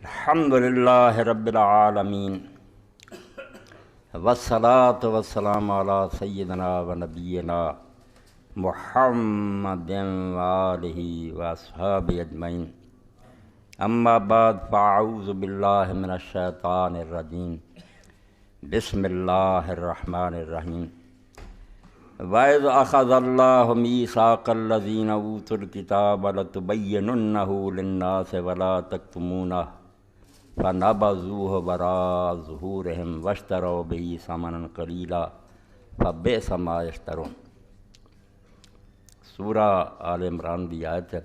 الحمد للہ رب العالمین والصلاة والسلام علی سیدنا و نبینا محمد وآلہ واصحابہ اجمعین اما بعد فاعوذ باللہ من الشیطان الرجیم بسم اللہ الرحمن الرحیم وَإِذْ أَخَذَ اللَّهُ مِيثَاقَ الَّذِينَ أُوتُوا الْكِتَابَ لَتُبَيِّنُنَّهُ لِلنَّاسِ وَلَا تَكْتُمُونَهُ فَنَبَذُوهُ وَرَاءَ ظُهُورِهِمْ وَاشْتَرَوْا بِهِ ثَمَنًا قَلِيلًا فَبِئْسَ مَا يَشْتَرُونَ۔ سورہ آل عمران دی آیت ہے۔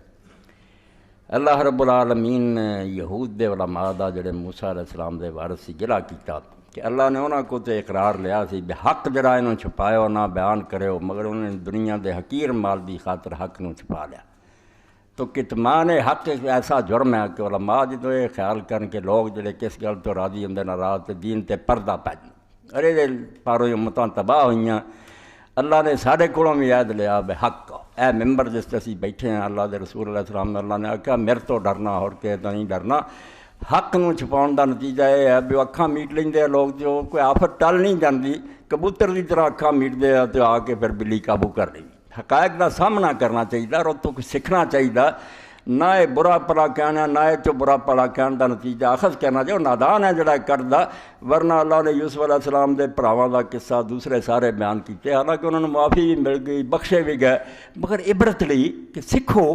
اللہ رب العالمین نے یہود دے علماء دا جڑے موسیٰ علیہ السلام دے وارث سی گلا کیتا کہ اللہ نے انہاں کو تے اقرار لیا سی بے حق جڑا انہوں چھپایا نہ بیان کرے ہو، مگر انہوں نے دنیا دے حقیر مال دی خاطر حق نوں چھپا لیا۔ تو کتمان حق ایک ایسا جرم ہے کہ علماء جدو یہ خیال کرن کہ لوگ جڑے کس گل تو راضی ہوں ناراض تے دین تے پردہ پہ جائیں، ارے دے پاروں امتاں تباہ ہوئیاں۔ اللہ نے ساڑھے کولوں بھی عہد لیا بے حق اے ممبر جس تے اسی بیٹھے ہیں، اللہ دے رسول علیہ السلام اللہ نے آکھا میرے تو ڈرنا اور کہ تو نہیں ڈرنا۔ حق نوں چھپاؤن دا نتیجہ یہ ہے بھی اکھاں میٹ لیندے لوگ، جو کوئی آفت ٹل نہیں جاندی، کبوتر دی طرح اکھاں میٹ دے تو آ کے پھر بلی قابو کر لیں۔ حقائق دا سامنا کرنا چاہیے اور تو کچھ سیکھنا چاہیے، نہ یہ برا پلا کہنا نہ یہ چو برا پلا کہنے دا نتیجہ اخذ کرنا چاہیے۔ نادان ہے جڑا کردا، ورنہ اللہ نے یوسف علیہ السلام دے بھراواں دا قصہ دوسرے سارے بیان کیتے، حالانکہ انہوں نے معافی بھی مل گئی، بخشے بھی گئے، مگر عبرت لئی کہ سکھو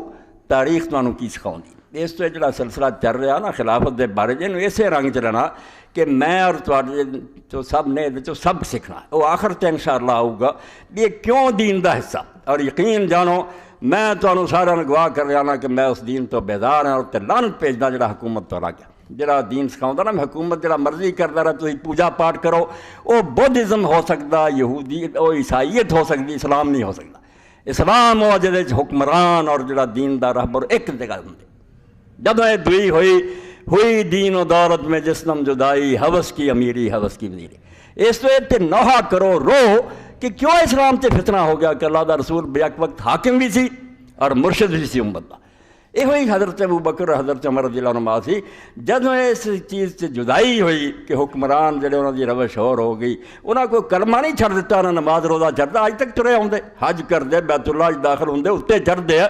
تاریخ تانوں کی سکھاؤندی۔ اس تو جڑا سلسلہ چل رہا نا خلافت دے بارے جنوں اسے رنگ چلنا کہ میں اور تواڈے تو سب نے تو سب سیکھنا، وہ آخر تے انشاءاللہ آؤ گا بھی یہ کیوں دین دا حصہ۔ اور یقین جانو میں تانوں سارے گواہ کر رہا نا کہ میں اس دین تو بیدار ہاں اور تے لعنت بھیجدا جڑا حکومت تو لگ گیا، جڑا دین سکھاؤندا نا حکومت جڑا مرضی کردا رہا تسی پوجا پاٹ کرو، وہ بدھزم ہو سکدا، یہودی او عیسائیت ہو سکدی، اسلام نہیں ہو سکدا۔ اسلام وہ جدے حکمران اور جڑا دین دا رہبر ایک جگہ ہوندے۔ جدوں یہ دوئی ہوئی دین و دولت میں جسنم جدائی، ہوس کی امیری ہوس کی وزیری۔ اس تو تے نوحہ کرو رو کہ کیوں اسلام تے فتنہ ہو گیا کہ اللہ دا رسول بیک وقت حاکم بھی سی اور مرشد بھی سی امت دا۔ یہ ہوئی حضرت ابوبکر حضرت عمر رضی اللہ عنہ سی، جدوں اس چیز سے جدائی ہوئی کہ حکمران جڑے انہوں دی روش اور ہو گئی، انہاں کو کلمہ نہیں چھڑ دیتا، نہ نماز روزہ چھڑدا، اج تک ترے ہوندے، حج کردے، بیت اللہ داخل ہوندے، اتنے چڑھدے،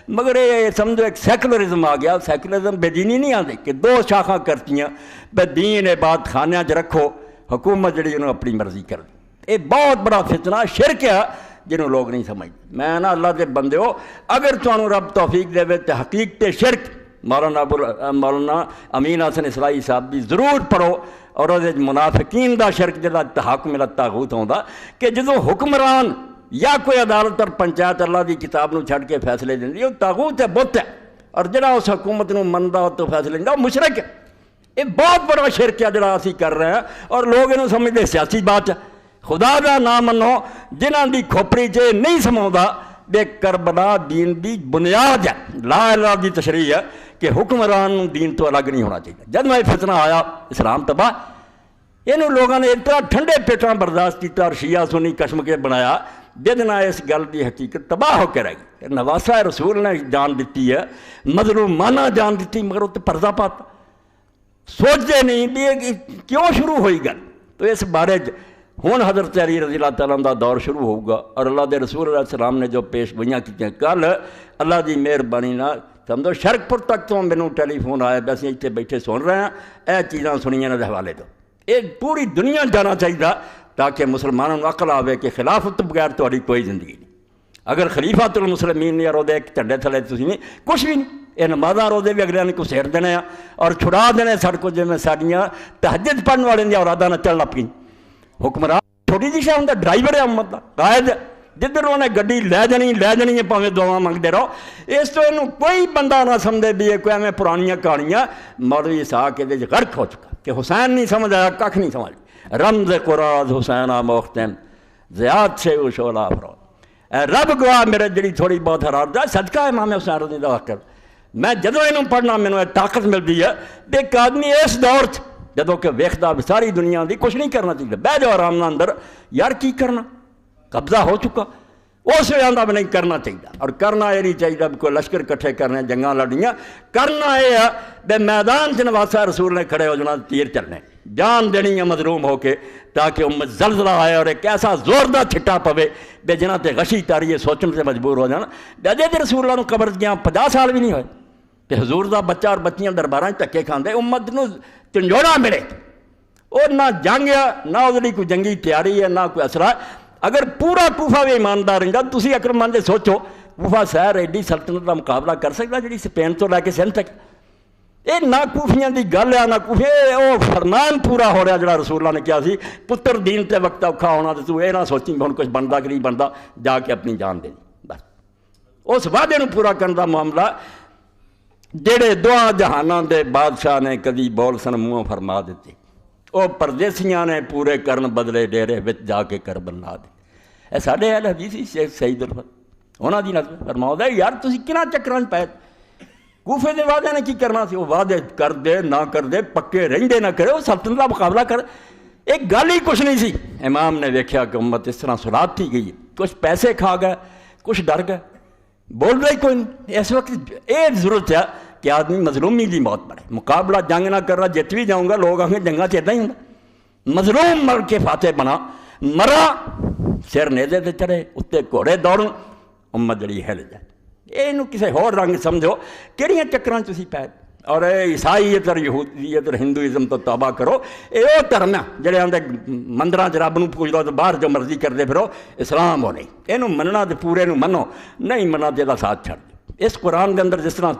مگر یہ سمجھو ایک سیکولرزم آ گیا۔ سیکولرزم بے دینی نہیں آتی کہ دو شاخاں کرتیاں، بے دین عبادت خانیاں چ رکھو، حکومت جڑی انہوں اپنی مرضی کر دی۔ یہ بہت بڑا فتنہ شرک ہے جنہوں لوگ نہیں سمجھتے۔ میں نا اللہ دے بندے ہو، اگر تانوں رب توفیق دے تے حقیق تے شرک مولانا امین حسن اسلائی صاحب بھی ضرور پڑھو، اور وہ منافقین دا شرک جدا تحاکم الی الطاغوت ہوندا کہ جدوں حکمران یا کوئی عدالت اور پنچایت اللہ دی کتاب نو چھڑ کے فیصلے دیندی، وہ طاغوت ہے، بت ہے، اور جڑا اس حکومت نو مندا تو فیصلے دیندا وہ مشرک ہے۔ یہ بہت بڑا شرک ہے جڑا اسی کر رہے ہیں، اور لوگ انہوں سمجھتے سیاسی بات ہے۔ خدا دا نام منو جنہاں دی کھوپڑی چ نہیں سماؤندا بے کربلا دین دی بنیاد ہے، لا الہ دی تشریح ہے کہ حکمران دین تو الگ نہیں ہونا چاہیے۔ جب میں فتنہ آیا اسلام تباہ، انہوں لوگوں نے اتنا ٹھنڈے پیٹاں برداشت کیتا اور شیعہ سنی کشم کے بنایا، جدنا اس گل دی حقیقت تباہ ہو کے رہ گئی۔ نواسہ رسول نے جان دیتی ہے، مظلومانہ جان دیتی، مگر وہ تو پردہ پاتا، سوچتے نہیں بھی کیوں شروع ہوئی گل۔ تو اس بارے ہون حضرت علی رضی اللہ تعالیٰ دا دور شروع ہوگا، اور اللہ دے رسول علیہ السلام نے جو پیش گوئیاں کی ہیں، کل اللہ دی مہربانی نہ سمجھو شرک پور تک تو مینوں ٹیلی فون آیا، ویسے اتنے بیٹھے سن رہے ہیں، اے چیزاں سنیاں دے حوالے دو۔ یہ پوری دنیا جانا چاہیے تاکہ مسلمانوں کو عقل آوے کہ خلافت تو بغیر تہاڈی کوئی زندگی نہیں۔ اگر خلیفۃ المسلمین یا روزے ایک جھنڈے تھلے تسی نہیں کچھ بھی نہیں، یہ نمازاں روزے بھی اگلے نے گھسیڑ دینے ہیں اور چھڑا دینے سڑکوں، جویں ساڈیاں تہجد پڑھن والے دی اولاداں نہ چل لگ پئی۔ حکمران چھوٹی جی شاہ ہوندا، ڈرائیور ہے امت دا، قائد ہے، جدھر انہیں گڈی لے جانی ہے، پاویں دعاواں منگدے رہو۔ اس تو انہوں کوئی بندہ نہ سمجھے بھی یہ کوئی ایویں پرانیاں کہانیاں۔ مولوی اسحاق دے غرق ہو چکا کہ حسین نہیں سمجھ آیا، ککھ نہیں سمجھ۔ رمز قراز حسین موختم زیاد سے شعلہ افروز، اے رب گواہ میرے جڑی تھوڑی بہت حرارت ہے، صدقہ امام حسین رضی اللہ عنہ۔ میں جدوں انہوں پڑھنا مینوں طاقت ملتی ہے کہ ایک آدمی اس دور جدوں کہ ویکھدا ساری دنیا دی کچھ نہیں کرنا چاہیے، بہ جاؤ آرام نال اندر، یار کی کرنا، قبضہ ہو چکا۔ اس وقت آتا بھی نہیں کرنا چاہیے، اور کرنا یہ نہیں چاہیے کوئی لشکر کٹھے کرنے جنگاں لڑنیاں، کرنا یہ ہے بے میدان چ نواسا رسول نے کھڑے ہو جانا، تیر چلنے، جان دینی ہے مظلوم ہو کے، تاکہ امت زلزلہ آئے اور ایک ایسا زوردار چھٹا پوے بے جنہ تے غشی تاری سوچن سے مجبور ہو جانا۔ بے دے رسول اللہ قبر گیا 50 سال بھی نہیں ہوئے تے حضور دا بچہ اور بچیاں درباراں تکے کھاندے، امت نو تنجوڑا ملے، اور نہ جنگ ہے نہ اس لیے کوئی جنگی تیاری ہے نہ کوئی اثر ہے۔ اگر پورا کوفہ بھی ایماندار رہا، تسی اکرم مند سوچو کوفہ شہر ایڈی سلطنت کا مقابلہ کر سکتا جی سپین تو لے کے سندھ تک؟ یہ نہ کوفیاں دی گل ہے نہ کوفے، وہ فرمان پورا ہو رہا جڑا رسول اللہ نے کیا سی، پتر دین تے وقت اوکھا ہونا، تو یہ نہ سوچی ہن کچھ بنتا کہ نہیں بنتا، جا کے اپنی جان دے بس۔ اس وعدے نو پورا کرنے کا معاملہ جڑے دعا جہاناں دے بادشاہ نے کدی بول سن منہوں فرما دیتے، وہ پردیسیاں نے پورے کرن بدلے ڈیرے وچ جا کے کربلا لا دے۔ اے ساڈے اہل حدیث شیخ سعید الفت انہاں دی نظر فرماؤندا ہے یار تسی کنا چکراں پے، کوفے دے وعدے نے کی کرنا سی، وہ وعدے کر دے نہ کر دے، پکے رہندے نہ کرے، وہ سلطنت کا مقابلہ کر، ایک گل ہی کچھ نہیں سی۔ امام نے ویکھیا کہ امت اس طرح سلاد تھی گئی، کچھ پیسے کھا گئے، کچھ ڈر گئے، بول رہے کوئی نہیں۔ اس وقت یہ ضرورت ہے کہ آدمی مظلومی کی موت پڑے، مقابلہ جنگ نہ کر رہا، جت بھی جاؤں گا لوگ آگے جنگاں چاہتا ہی ہوں، مظلوم مر کے فاتح بنا، مرا سر نیزے تے چڑھے، اتنے گھوڑے دوڑوں، امت جڑی ہل جائے۔ یہ کسی ہور رنگ سمجھو کہڑیاں چکراں تسی پے، اور عیسائیت اور یہودیت اور ہندوازم تو توبہ کرو، یہ وہ دھرم ہے جڑے آدھے مندراں چ رب نو پوج لو تو باہر جو مرضی کرتے پھرو، اسلام ہو نہیں، یہ مننا تو پورے نو منو، نہیں مننا تو یہ ساتھ چھڑ دو۔ اس قرآن کے اندر جس طرح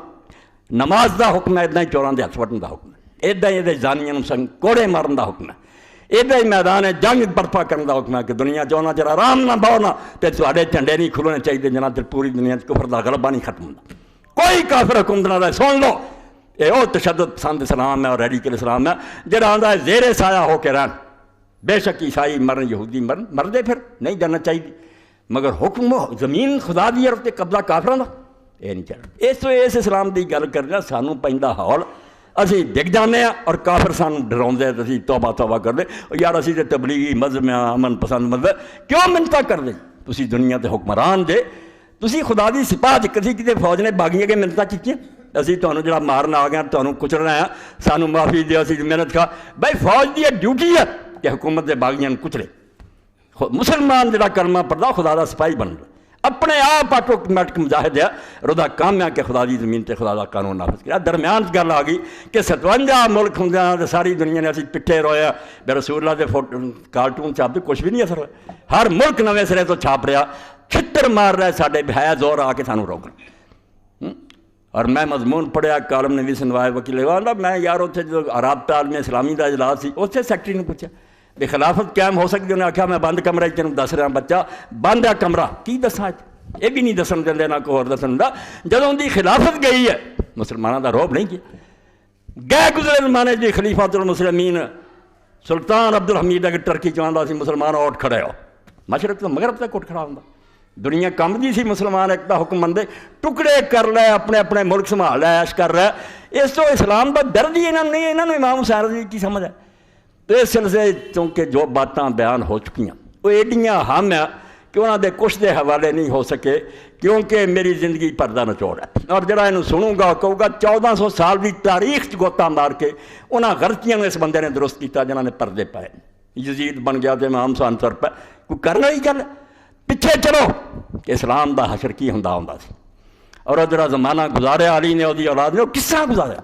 نماز دا حکم ہے، ادا ہی چوراں دے ہتھ وٹن دا حکم ہے، ادا ہی یہ زانیاں نو سنگ کوڑے مارن دا حکم ہے، ادا ہی میدان ہے جنگ برپا کرنے دا حکم ہے کہ دنیا چاہنا چر آرام نہ بہنا تے تواڈے جھنڈے نہیں کھلنے چاہیے جنہ چر پوری دنیا کفر دا غلبہ نہیں ختم ہوندا۔ کوئی کافر حکومت نہ دے، سن لو یہ وہ تشدد پسند اسلام ہے اور ریڈیکل اسلام ہے جہاں آتا ہے زیر سایہ ہو کے رہن، بے شک عیسائی مرن یہودی مرن، مردے پھر نہیں جانا چاہیے، مگر حکم زمین خدا دی اور تے قبضہ کافراں دا یہ نہیں چلنا۔ اس اسلام دی گل کرنا سانوں پیندا ہول، اسی ڈگ جانے ہیں اور کافر سانوں ڈراؤندے، اسی توبہ توبہ کر دے یار اسی تے تبلیغی مذہب میں امن پسند مذہب کیوں منتا کر دے، تسی دنیا تے حکمران دے، تسی خدا دی سپاہ کسی کسی فوج نے باغیاں کے منتا کیتیاں، اسی تمہیں جڑا مارنا آ گیا تمہیں کچلنا ہے، سانوں معافی دے، اسی محنت کھا بھائی، فوج دی ڈیوٹی ہے کہ حکومت دے باغیاں کچلے۔ مسلمان جڑا کلمہ پڑھدا خدا دا سپاہی بن رہا، اپنے آپ آٹومیٹک مجاہد ہے، ردا کام ہے کہ خدا دی زمین تے خدا دا قانون نافذ کرا۔ درمیان گل آ گئی کہ 57 ملک ہوں ساری دنیا نے اسی پٹھے رویا بے رسول اللہ دے کارٹون چھاپ دے، کچھ بھی نہیں اثر ہوا، ہر ملک نویں سرے تو چھاپ رہا، چھتر مار رہا ہے ساڈے ہے زور آ کے سانوں روکنا۔ اور میں مضمون پڑھیا کالم نویس نوائے وکیل لگا، میں یار اتنے جو رابطہ عالم اسلامی کا اجلاس سی، اسے سیکٹری نے پوچھا بھی خلافت قائم ہو سکتی، انہیں آخیا میں بند کمرہ تینوں دس رہا بچہ، بند ہے کمرہ، کی دساں یہ بھی نہیں دسن دے نہ کوئی اور دسن دا۔ جدوں ان کی خلافت گئی ہے مسلمانوں کا روب نہیں کیا، گئے گزرے زمانے جی خلیفۃ المسلمین سلطان عبد الحمید اگر ٹرکی چاہتا سی مسلمان اٹھ کھڑے ہو، مشرق تو مغرب تک اٹھ کھڑا ہوں، دنیا کم دی سی، مسلمان ایک دا حکم مندے ٹکڑے کر لے، اپنے اپنے ملک سنبھال لے، عیش کر رہے، اس تو اسلام دا درد ہی انہوں نہیں، انہوں نے امام حسین رضی کی سمجھ ہے۔ تو اس سلسلے چونکہ جو باتاں بیان ہو چکی ہیں وہ ایڈیاں ہم ہیں کہ انہوں دے کچھ دے حوالے نہیں ہو سکے، کیونکہ میری زندگی پردہ نچوڑ ہے، اور جڑا انہوں سنوں گا کہوں گا 1400 سال کی تاریخ گوتا مار کے انہاں غلطیاں اس بندے نے درست کیتا جنہوں نے پردے پائے، یزید بن گیا تو امام حسین سر پہ کوئی کرنا ہی گل، پیچھے چلو کہ اسلام دا حشر کی ہوندا ہوندا سی، اور جڑا زمانہ گزاریا علی نے وہی اولاد نے وہ کس طرح گزاریا۔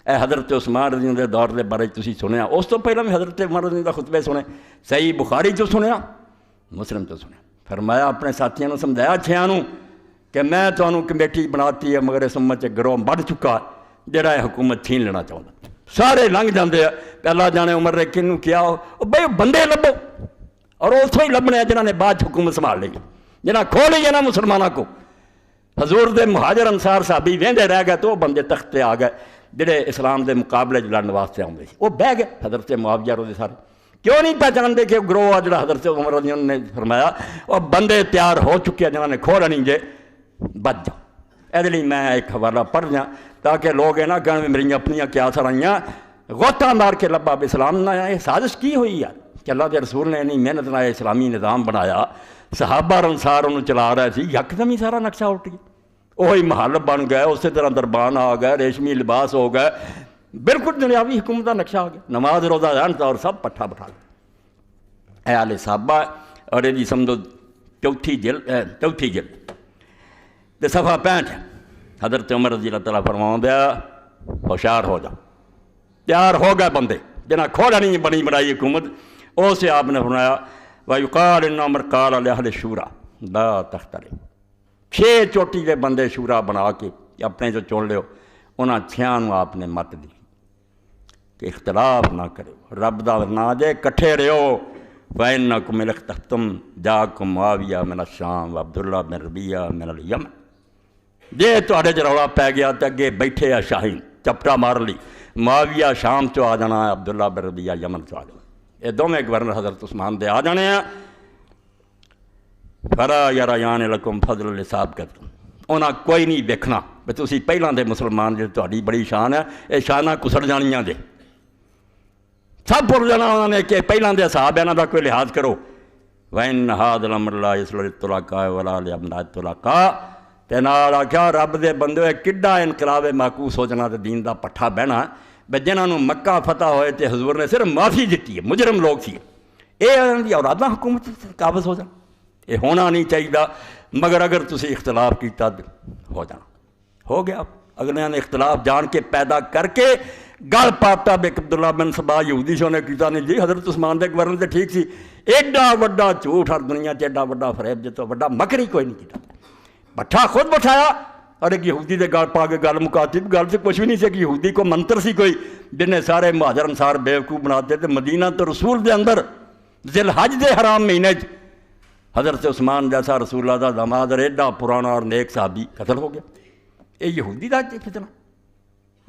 اے حضرت عثمان رضی اللہ دے دور دے بارے تسی سنیا، اس تو پہلے بھی حضرت عمر رضی اللہ دا خطبے سنے، صحیح بخاری چ سنیا، مسلم چ سنیا، فرمایا اپنے ساتھیوں نے سمجھایا چھیانوں کہ میں تمہوں کمیٹی بناتی ہے مگر اس امت چ گروہ بڑھ چکا جڑا یہ حکومت چھین لینا چاہتا، سارے لنگ جاندے ہیں، پہلا جانے عمر نے کنوں کیا بھائی بندے لبو، اور اتوں ہی لبنے ہیں جنہوں نے بعد حکومت سنبھال لی، جنہیں کھو لی ہے نا مسلمانوں کو۔ حضور دے مہاجر انصار صحابی وہدے رہ گئے تو وہ بندے تخت آ گئے جڑے اسلام دے مقابلے لڑن واسطے آتے وہ بہ گئے، حضرت معاویہ رضی سارے کیوں نہیں پہچانتے کہ گروہ جڑا حضرت عمر رضی اللہ نے فرمایا وہ بندے تیار ہو چکے ہیں جنہوں نے کھو لینی جے بچ جاؤ۔ یہ لیے میں ایک حوالہ پڑھ جاں تاکہ لوگ یہ نہ کہن میری اپنی کیا سرائیاں غوطہ مار کے لبا اسلام نہ یہ سازش کی ہوئی یار، کہ اللہ کے رسول نے انہیں محنت نال اسلامی نظام بنایا، صحابہ اور انصار انہوں چلا رہے سی، یکدم ہی سارا نقشہ اٹھ گیا، وہی محل بن گئے، اسی طرح دربان آ گئے، ریشمی لباس ہو گئے، بالکل دنیاوی حکومت کا نقشہ آ گیا، نماز روزہ رہن اور سب پٹھا بٹھا گیا۔ اے آل صحابہ اور یہ سمجھو چوتھی جلد تے صفحہ 65 حضرت عمر رضی اللہ تعالیٰ فرماؤں دیا ہوشیار ہو جا، تیار ہو گئے بندے جنہاں کھوڑا نہیں بنی بنائی حکومت، اسے آپ نے فرمایا وَيُقَالِ إِنَّ عُمَرَ قَالَ لِأَهْلِ الشُّورَى لَا تَخْتَلِفُوا، 6 چوٹی کے بندے شورا بنا کے اپنے جو چن لیو، انہاں 6 آپ نے مت دی کہ اختلاف نہ کرو، رب دا نہ دے کٹھے رہو۔ فَإِنَّكُمْ إِنْ اخْتَلَفْتُمْ جَاءَكُمْ مُعَاوِيَةُ مِنَ الشَّامِ وَعَبْدُ اللَّهِ بن ربیعہ من الیمن، جے تواڈے چ رولا پی گیا تے اگے بیٹھے آ شاہین چپٹا مار لی، معاویہ شام چ آ جانا ہے، عبداللہ بن ربیعہ یمن چ آ جانا، یہ دونوں گورنر حضرت عثمان دے آ جانے ہیں۔ فَلَا يَرَيَانِ لَكُمْ فَضْلَ لِسَابِقَتِكُمْ، انہاں کوئی نہیں دیکھنا بھی تسی پہلاں دے مسلمان جی تہاڈی بڑی شان ہے، یہ شاناں کسڑ جانیاں دے، سب بھول جانا انہوں نے کہ پہلاں دے صحابہ انہاں دا کوئی لحاظ کرو۔ وَإِنَّ هَذَا الْأَمْرَ لَا يَصْلُحُ لِلطُّلَقَاءِ وَلَا لِأَبْنَاءِ الطُّلَقَاءِ، تے نال آکھیا رب دے بندے کڈا انقلاب معکوس ہو جانا تے دین دا پٹھا بہنا، بے جنہاں نوں مکہ فتح ہوئے تے حضور نے صرف معافی دتی ہے، مجرم لوگ سی، اے انہاں دی اولاداں حکومت قابض ہو جان، یہ ہونا نہیں چاہیے، مگر اگر تسی اختلاف کیتا ہو جانا، ہو گیا۔ اگلے نے اختلاف جان کے پیدا کر کے گل پاتا بے عبداللہ بن سبا یہودی شو نے کیتا نہیں جی حضرت عثمان دے گورنر تے ٹھیک سی، ایڈا وڈا جھوٹ ہر دنیا چ ایڈا وڈا فریب جتوں وڈا مکری کوئی نہیں کیتا، بٹھا خود بٹھایا اور ایک یہودی دے گل پا کے گل مکاتی، گل سے کچھ بھی نہیں سی کہ یہودی کو منتر سی کوئی جن نے سارے مہاجر انصار بیوقوف بناتے تے مدینہ تو رسول دے اندر ذی الحج دے حرام مہینے حضرت عثمان جیسا رسول اللہ دا داماد اور ایڈا پرانا اور نیک صحابی قتل ہو گیا، یہ یہودی دا فتنہ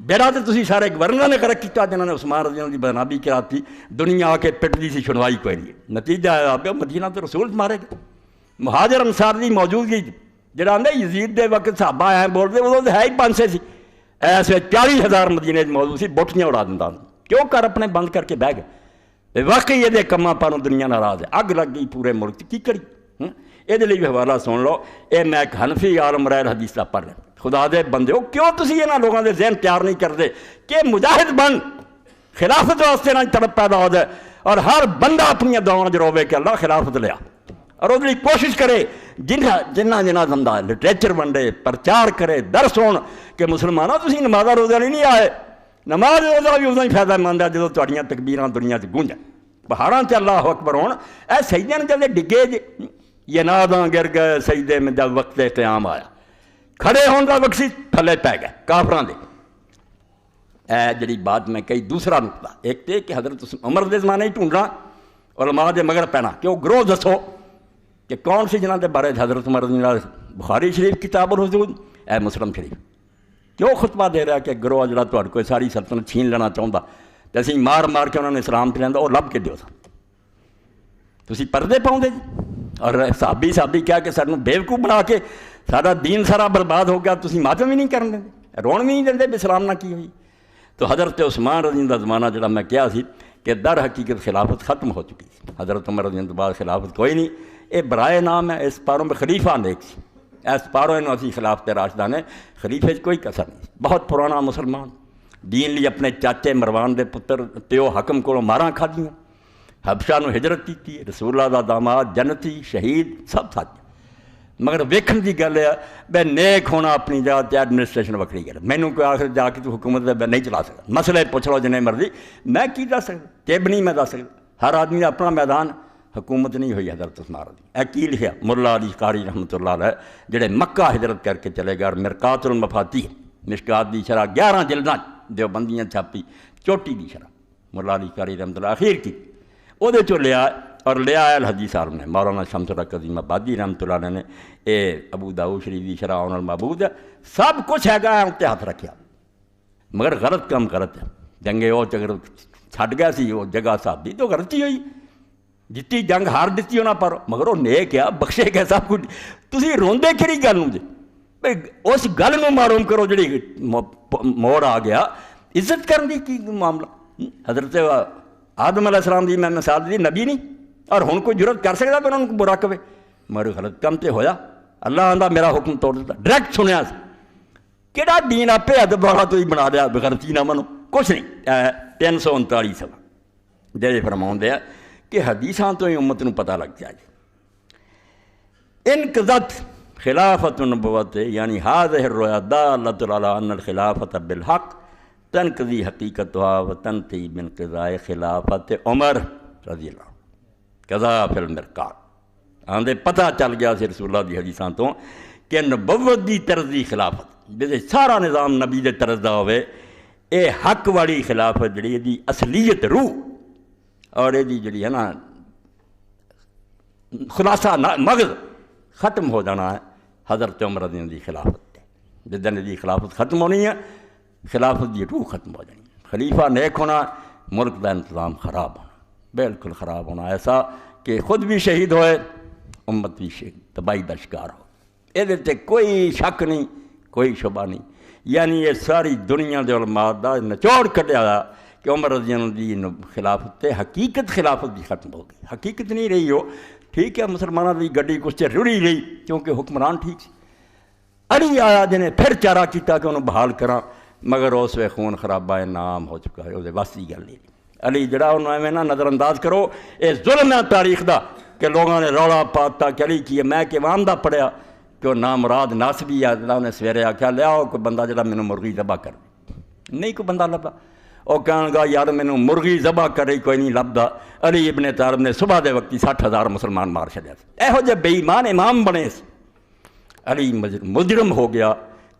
بیڑا تو تسی سارے گورنر نے کرک کیتا جنہوں نے عثمان رضی اللہ عنہ دی بدنامی کراتی، دنیا آ کے پٹ دی سی چھڑوائی کوئی نہیں، نتیجہ ہے آپ مدینہ تو رسول مارے گئے، مہاجر انصار دی موجودگی جڑا آندے یزید دے وقت صحابہ ہیں بول دے وہ ہے ہی 500 سی، ایسے 40,000 مدینے موجود سی، بوٹیاں اڑا دیندا کیوں کر اپنے بند کر کے بہ گئے، واقعی یہ کماں پانوں دنیا ناراض ہے، اگ لگ گئی پورے ملک کی کری۔ یہ لیے بھی حوالہ سن لو، اے میں ایک حنفی عالم رائے حدیث کا پڑھ رہا، خدا دے بندے ہو کیوں تسی انہاں لوگوں دے ذہن تیار نہیں کرتے کہ مجاہد بن خلافت واسطے نہ تڑپ پیدا ہو جائے، اور ہر بندہ اپنی دعاؤں جو روے کہ اللہ خلافت لیا، اور اس لیے کوشش کرے جنہ بندہ لٹریچر ونڈے پرچار کرے درس ہون کہ مسلمانوں تسی نمازہ روزہ نہیں آئے، نماز روزہ بھی ادو ہی فائدہ مند ہے جدوں تہاڈیاں تکبیراں دنیا چ گونجن، پہاڑاں تے اللہ اکبر ہون، اے سجدے نے جدے ڈگے یہ ناداں گر گئے سجدے میں جب وقت قیام آیا، کھڑے ہون دا وقت سی تھلے پی گئے کافراں دے۔ اے جڑی بات میں کئی دوسرا نقطہ ایک تے کہ حضرت عمر دے زمانے ہی ڈھونڈنا علماء دے مگر پینا کہ وہ گروہ دسو کہ کون سی جنہاں دے بارے حضرت عمر رضی اللہ بخاری شریف کتاب الحدود، اے مسلم شریف کیوں خطبہ دے رہا کہ گروہ جڑا تہاڈے کوئی ساری سلطنت چھین لینا چاہتا تے اسی مار مار کے انہوں نے اسلام تے لیندا، وہ لب کے دیو سا تسی پردے پاؤں دے اور صحابی کہہ کے سانوں بیوقوف بنا کے سارا دین سارا برباد ہو گیا، تسی ماتم بھی نہیں کرن دے، رون بھی نہیں دے بھی اسلام نہ کی ہوئی۔ تو حضرت عثمان رضی اللہ زمانہ جڑا میں کیا سی کہ در حقیقت خلافت ختم ہو چکی سی، حضرت عمر رضی اللہ بعد خلافت کوئی نہیں، یہ برائے نام ہے، اس پاروں میں خلیفہ نیک سی، اس پاروں انہوں اسی خلافت راشدہ نے خلیفے کوئی کسر نہیں، بہت پرانا مسلمان دین لی اپنے چاچے مروان دے پتر پیو حکم کو ماراں کھا دیاں، حبشہ نو ہجرت کی، رسول اللہ دا داماد جنتی شہید سب ساتھ، مگر ویکھن دی گل ہے بے نیک ہونا اپنی جگہ تے ایڈمنسٹریشن وکری گل، مینوں کوئی آخر جا کے تو حکومت دے نہیں چلا سکتا، مسئلے پوچھ لو جنہیں مرضی، میں کی دس سکتا تیب نہیں میں دس سکتا، ہر آدمی دا اپنا میدان، حکومت نہیں ہوئی حضرت عثمان رضی۔ اے کی لکھیا ملا علی قاری رحمۃ اللہ علیہ جڑے مکہ ہجرت کر کے چلے گئے، اور مرقات المفاتیح مشکات دی شرح 11 جلداں دیوبندیاں چھاپی، چوٹی دی شرح ملا علی قاری رحمۃ اللہ اخیر کی وہ دے چو لیا، اور لیا آیا الحدیث عالم نے مولانا شمس الحق عظیم آبادی رحمۃ اللہ علیہ نے، اے ابو داؤد شریف دی شرح عون المعبود ہے، سب کچھ ہے گا تے ہاتھ رکھیا، مگر غلط کام غلط ہے، جنگے وہ اگر چھڈ گیا سی وہ جگہ صحابی تو غلطی ہوئی، جتنی جنگ ہار دیتی ہونا پر، مگر وہ نیک ہے بخشے گئے سب کچھ، تسی روندے کہڑی گل نوں جے بھئی اس گل نوں معلوم کرو جڑی موڑ آ گیا، عزت کرن دی کی معاملہ۔ حضرت آدم علیہ السلام دی میں مثال دی نبی نہیں اور ہن کوئی جرت کر سکتا کہ انہوں کو برا کہے مگر غلط کام تے ہویا اللہ آندا میرا حکم توڑ دیتا ڈائریکٹ سنیا سی کہڑا دین آپ ادب والا تو ہی بنا دیا بغیرتی نہ منو کچھ نہیں 339 سوا جڑے فرماؤں دیا کہ حدیثاں تو ہی امت نو پتہ لگ جائے انقضت خلافت النبوت یعنی هذه الرؤيا دالة على ان الخلافة بالحق تنقضي حقیقتها وتنتهي بانقضاء خلافت عمر رضی اللہ قضا فی المرقات آندے پتہ چل گیا سی رسول اللہ دی حدیثاں تو کہ نبوت دی طرز دی خلافت جیسے سارا نظام نبی دے طرز دا ہوئے اے حق والی خلافت جڑی دی اصلیت روح اور یہ جڑی ہے نا خلاصہ مغز ختم ہو جانا ہے حضرت عمر رضی اللہ دی خلافت جدن دی خلافت ختم ہونی ہے خلافت دی روح ختم ہو جانی خلیفہ نیک ہونا ملک دا انتظام خراب ہونا بالکل خراب ہونا ایسا کہ خود بھی شہید ہوئے امت بھی تباہی دا شکار ہو یہ تے کوئی شک نہیں کوئی شبہ نہیں یعنی یہ ساری دنیا دے علماء دا نچوڑ کٹیا دا کہ عمر رضی اللہ دی خلافت تے حقیقت خلافت دی ختم ہو گئی حقیقت نہیں رہی ہو ٹھیک ہے مسلمانوں دی گڈی کچھ چر رڑی رہی کیونکہ حکمران ٹھیک سی علی آیا جنہیں پھر چارہ کیتا کہ انہوں بحال کراں مگر اس وے خون خرابہ نام ہو چکا ہے وہ واسی گل نہیں علی جڑا انہوں ایویں نہ نظر انداز کرو یہ ظلم ہے تاریخ دا کہ لوگوں نے رولا پاتا کہ علی کی میں کہ وام دا پڑھیا کہ وہ نامراد ناسبی ہے اللہ نے سویرے آکھیا لے آؤ کوئی بندہ جڑا مینوں مرغی ذبح کر نہیں کوئی بندہ لبا وہ کہن گا یار مینوں مرغی ذبح کرے کوئی نہیں لبدا علی ابن طالب نے صبح دے وقتی 60,000 مسلمان مار چھڈیا ایہو جے بے ایمان امام بنے علی مجرم ہو گیا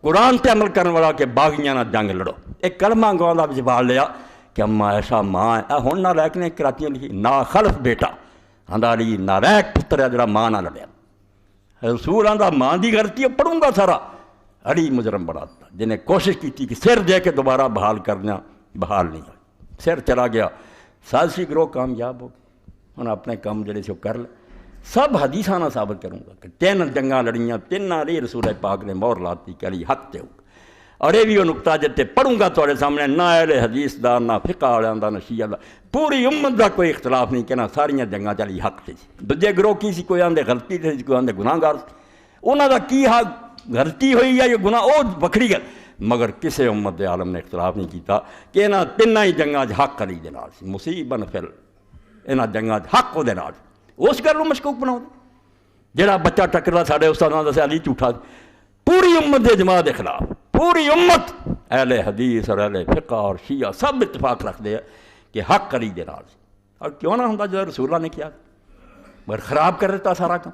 قرآن تے عمل کرنے والا کہ باغیاں نہ جنگ لڑو ایک کلمہ گواندہ وچ بال لیا کہ اما ایسا ماں ہے ہن نہ لیک نے کراچی لکھی نا خلف بیٹا آندا علی ناریک پتر ہے جڑا ماں نہ لڑیا رسول آندا ماں دی غلطی ہے پڑھوں گا سارا علی مجرم بناتا جنہیں کوشش کی تھی کہ سر دے کے دوبارہ بحال کرنا بحال نہیں ہوئی سر چلا گیا سازشی گروہ کامیاب ہو گیا انہیں اپنے کام جڑے سے کر لے سب حدیثاں نہ ثابت کروں گا کہ 3 جنگاں لڑیاں 3 علی رسول پاک نے مور لاتی کہ علی حق تے ہوگا اور یہ بھی وہ نقطہ جتے پڑھوں گا تھوڑے سامنے نہ اہل حدیث دا نہ فقہ والوں دا نہ شیعہ دا پوری امت دا کوئی اختلاف نہیں کہ نہ ساریاں جنگاں چلی حق تے سی دوجے گروہ کی سی کوئی آندے غلطی تے سی کوئی آندے گناہ گار انہاں دا کی حق غلطی ہوئی یا یہ گناہ او وکھری گل مگر کسے امت دے عالم نے اختلاف نہیں کیتا کہ انہاں 3 ہی جنگاں حق علی دے نال سی مصیبن فل انہاں جنگاں حق او دے نال اس گل نوں مشکوک بناؤ جڑا بچہ ٹکردا ساڈے استاداں دسیا علی جھوٹا پوری امت دے جماعت دے خلاف پوری امت اہل حدیث اور اہل فقہ اور شیعہ سب اتفاق رکھتے ہیں کہ حق علی دے نال اور کیوں نہ ہوندا جو رسول اللہ نے کیا مگر خراب کر دیتا سارا کام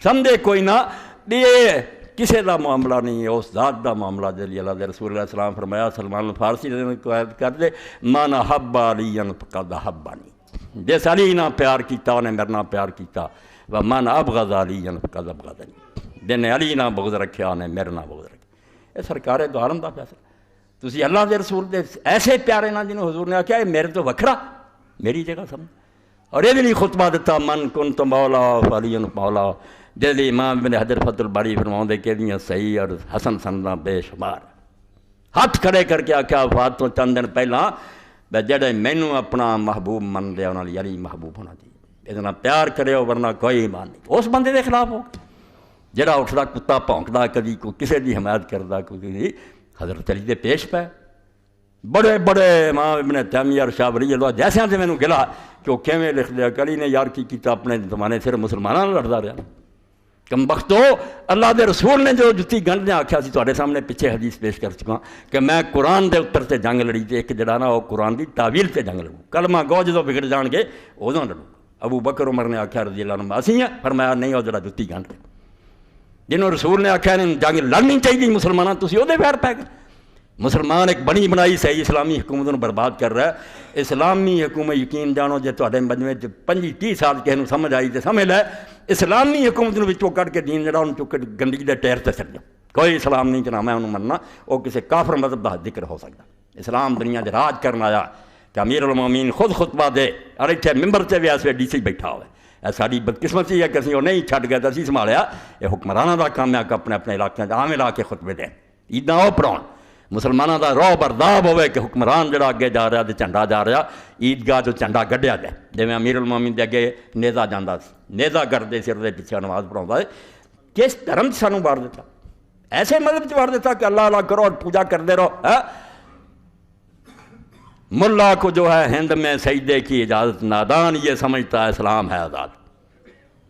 سمجھے کوئی نہ یہ کسے دا معاملہ نہیں ہے اس ذات دا معاملہ جلی اللہ دے رسول اللہ علیہ السلام فرمایا سلمان الفارسی نے قید کر دے من حب علی فقد حبانی جس علی نہ پیار کیتا انہیں میرے نہ پیار کیتا و من ابغض علی فقد ابغضنی جن علی نہ بغض رکھیا انہیں میرے نہ بغض رکھیا یہ سرکار دو عالم دا فیصلہ تسی اللہ دے رسول دے ایسے پیارے نہ جنہوں حضور نے آکھیا میرے تو وکھرا میری جگہ سمجھ اور یہ بھی نہیں خطبہ دیتا من کنت مولا فعلی مولا جیسے امام ابن حجر فتح الباری فرماؤں دے کہ دیاں صحیح اور حسن سنداں بے شمار ہاتھ کھڑے کر کے آکھیا وفات تو چند دن پہلا جڑے مینوں اپنا محبوب من لیا انہاں لئی علی محبوب ہونا چاہیے اتنا پیار کرے ہو ورنہ کوئی ایمان نہیں اس بندے دے خلاف ہو جڑا اٹھدا کتا بھونکدا کدی کو کسے دی حمایت کردا کوئی حضرت علی دے پیش پے بڑے بڑے امام ابن تیمیہ اور شاہ ولی اللہ جیسے سے مینوں گلا کہ وہ کیویں لکھ دیا کہ علی نے یار کی کیتا اپنے زمانے صرف مسلماناں نال لڑدا رہا کم بختو اللہ دے رسول نے جو جتی گنڈ نے آکھیا سی تواڈے سامنے پیچھے حدیث پیش کر چکا کہ میں قرآن دے اتر تے جنگ لڑی تے ایک جڑا نا وہ قرآن دی تعویل تے جنگ لڑوں کلمہ گو جدوں بگڑ جان گے ادوں لڑوں ابو بکر عمر نے آکھیا رضی اللہ عنہ اسی ہیں فرمایا نہیں وہ جڑا جتی گنڈ جنہوں رسول نے آکھیا نے جنگ لڑنی چاہیے مسلماناں تسی او دے پیر پے گئے مسلمان ایک بنی بنائی صحیح اسلامی حکومت کو برباد کر رہا ہے اسلامی حکومت یقین جانو جے تواڈے مجمے 25-30 سال کسی نوں سمجھ آئی تے سمجھ لے اسلامی حکومت نوں وچوں کڈ کے دین جڑا اونوں چک گندگی دے ٹیر تے سٹ دو کوئی اسلام نہیں چنا میں انہوں مننا وہ کسی کافر مذہب دا ذکر ہو سکتا اسلام دنیا دے راج کرنا آیا کہ امیر المومنین خود خطبہ دے اور اتنے ممبر تے بھی ایسے ڈی سی بیٹھا ہوئے ساری بدقسمتی ہے کہ اسی وہ نہیں چھڈ گئے تو اسی سنبھالیا یہ حکمرانوں دا کام ہے کہ اپنے اپنے علاقے آویں لا کے خطبے دیں عیداں وہ پڑھاؤ مسلمانوں کا روح برداب ہوئے کہ حکمران جڑا اگے جا رہا تو جھنڈا جا رہا عیدگاہ جو جھنڈا گڈیا جائے جی امیر المومنین دے اگے نیزا جانا نیزا کرتے سر دے پیچھے نماز پڑھاؤں ہے کس دھرم سے سانوں وار دیتا ایسے مذہب سے وار دیتا کہ اللہ اللہ کرو اور پوجا کرتے رہو ملا کو جو ہے ہند میں سجدے کی اجازت نادان یہ سمجھتا ہے اسلام ہے آزاد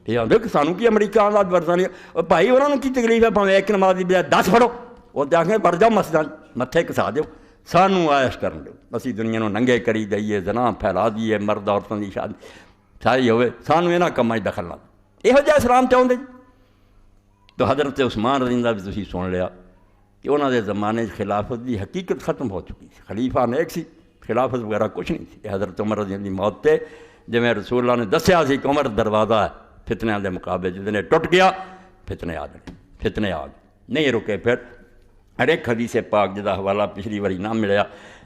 یہ دیکھ سانوں کی امریکہ آزاد برطانیہ اور بھائی انہوں نے کی تکلیف ہے پاویں ایک نماز کی بجائے 10 پڑھو وہ دیکھیں بڑھ جاؤ مسجد متھے کسا دیو سانوں عائش کرن دیو اسی دنیا نو ننگے کری دئیے زنا پھیلا دیے مرد عورتوں کی شادی ساری ہوئے سانوں یہاں کماں دخل نہ یہو جہا اسلام چاہتے جی تو حضرت عثمان رضی اللہ بھی تسی سن لیا کہ انہوں نے زمانے خلافت کی حقیقت ختم ہو چکی سی خلیفہ نیک سی خلافت وغیرہ کچھ نہیں تھی حضرت عمر رضی اللہ کی موت تے جی رسول اللہ نے دسیا سی کہ عمر دروازہ ہے فتنیاں دے مقابلے جتنے ٹوٹ گیا فتنے آ گئے فتنے آ گئے نہیں رکے پھر ہر ایک حدیث پاک جدا حوالہ پچھلی واری نہ ملیا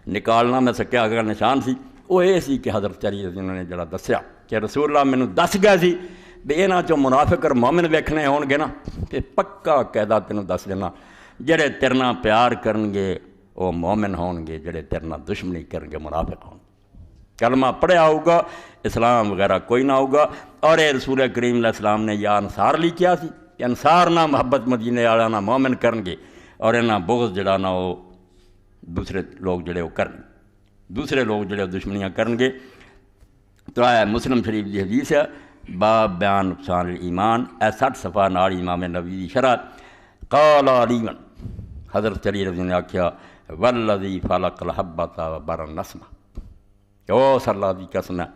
نکالنا میں سکیا اگر نشان سی وہ یہ سی کہ حضرت علی رضی اللہ نے جڑا دسیا کہ رسول اللہ مینوں دس گئے سی بھی یہاں چوں منافق اور مومن ویکھنے ہون گے نا تے پکا قاعدہ تینوں دس دینا جڑے تیرے نال پیار کرن گے وہ مومن ہون گے جڑے تیرے نال دشمنی کرن گے منافق ہون کلمہ پڑھیا ہوگا اسلام وغیرہ کوئی نہ ہوگا اور یہ رسول کریم علیہ السلام نے یا انصار لکھیا سی کہ انصار نہ محبت مدینے والا نہ مومن کرن گے اور انہاں بغض جڑا نہ وہ دوسرے لوگ جڑے وہ کرن دوسرے لوگ جڑے دشمنیاں کرن گے تو آیا مسلم شریف دی حدیث ہے باب بیان نقصان الایمان 60 صفحہ نال امام نووی دی شرح قال علی حضرت علی رضی اللہ نے آکھیا والذی فلق الحبۃ وبر النسمہ کہ اس اللہ دی قسم ہے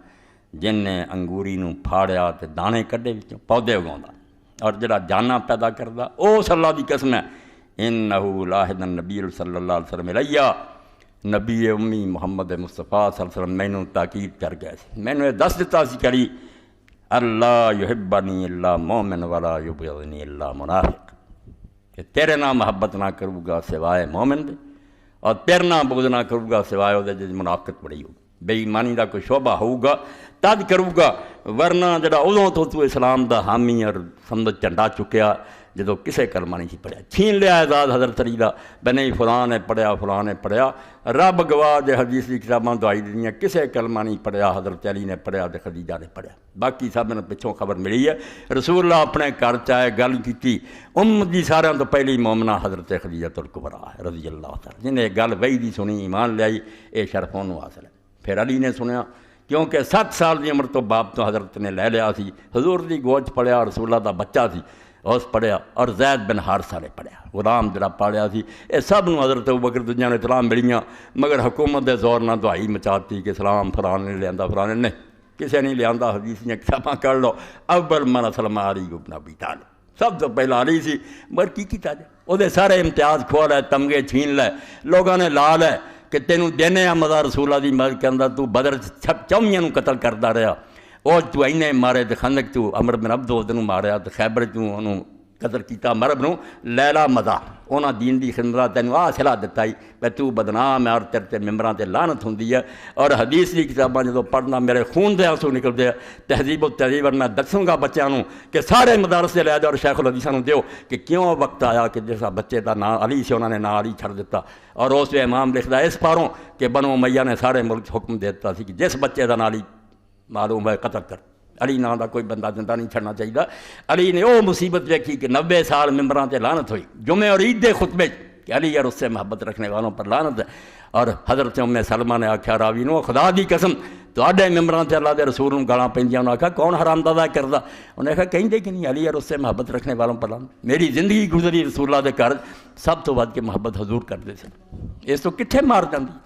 جن نے انگوری نو پھاڑیا تے دانے کڈے وچوں پودے اگاوندا اور جڑا جانا پیدا کردا اس اللہ دی قسم ہے انہو لاحد النبی صلی اللہ علیہ وسلم علیہ نبی امی محمد مصطفیٰ صلی اللہ علیہ وسلم مینوں تاکید کر گئے سی مینوں یہ دس دتا سی کری اللہ یحبنی اللہ مومن ولا یبغضنی اللہ منافق کہ تیرے نام محبت نہ کروں گا سوائے مومن دے اور تیرے نام بغض نہ کروں گا سوائے وہ جی منافقت بڑی ہوگی بے ایمانی دا کوئی شعبہ ہوگا تد کروں گا ورنہ جڑا ادوں تو اسلام دا حامی اور سمجھ جھنڈا چکیا جدو کسے کلمہ نہیں سی پڑھیا چھین لیا اعزاز حضرت علی دا بے نہیں فلاں نے پڑھیا رب گواہ دے حدیث دی کتاباں دعائی دیاں کسے کلمہ نہیں پڑھیا حضرت علی نے پڑھیا تے خدیجہ نے پڑھیا باقی سب نے پچھوں خبر ملی ہے رسول اللہ اپنے گھر چائے گل کیتی دی سارے تو پہلی مومنہ حضرت خدیجہ الکبریٰ رضی اللہ تعالی جنہیں گل وہی دی سنی ایمان لیائی اے شرف انہوں حاصل ہے پھر علی نے سنیا کیونکہ 7 سال دی عمر تو باپ تو حضرت نے لے لیا سی حضور دی گوچ پڑھیا رسول اللہ دا بچہ سی اس پڑھیا اور زید بن حارثہ نے پڑھیا غلام جڑا پاڑیا سی یہ سب نو حضرت ابوبکر دنیا نے اطلاع ملیاں مگر حکومت دے زور نہ دعائی مچاتی کہ سلام فلاں نے لیا فلاں نے کسے نہیں لیا حدیث نے کتاباں کر لو اول من اسلم علی بن ابی طالب سب تو پہلا علی سی مگر کی کیتا جائے وہ سارے امتیاز کھو لے تمغے چھین لے لوگوں نے لا لے کہ تینوں دینے آ مزہ رسول اللہ دی مدد کے اندر تو بدر چومیاں نو قتل کرتا رہا اور تو اینے مارے تو خندق تو عمر بن عبد تینوں ماریا تو خیبر تو انہوں قتل کیتا مرب نو لیلا مزہ انہاں دین دی خدمت تینوں آ صلاح دتا ہی بے تو بدنام ہے اور تیرے ممبراں تے لعنت ہوندی ہے اور حدیث دی کتاباں جدوں پڑھنا میرے خون دے آنسو نکلدے تہذیب و تہذیب اور میں دسوں گا بچیاں نو کہ سارے مدارس دے لے جاؤ اور شیخ الحدیثاں نو دیو کہ کیوں وقت آیا کہ جیسا بچے دا نام علی سے انہوں نے نام علی چھڑ دیتا اور اس وے امام لکھدا اس پاروں کہ بنو امیہ نے سارے ملک حکم دیتا سی کہ جس بچے دا نام علی معلوم ہے قتل کر علی نام دا کوئی بندہ زندہ نہیں چھڑنا چاہیے علی نے وہ مصیبت دیکھی کہ 90 سال ممبراں تے لعنت ہوئی جمعے اور عید دے خطبے کہ علی اور اس سے محبت رکھنے والوں پر لعنت ہے اور حضرت ام سلمہ نے آکھیا راوی نو خدا دی قسم تواڈے ممبراں تے اللہ دے رسول نوں گالاں پیندیاں انہاں آکھیا کون حرام دادا کردا انہاں کہا کہندے کہ نہیں علی اور اس سے محبت رکھنے والوں پر لعنت میری زندگی گزری رسول اللہ دے گھر سب تو ود کے محبت حضور کردے سن اس تو کتھے مار جاندی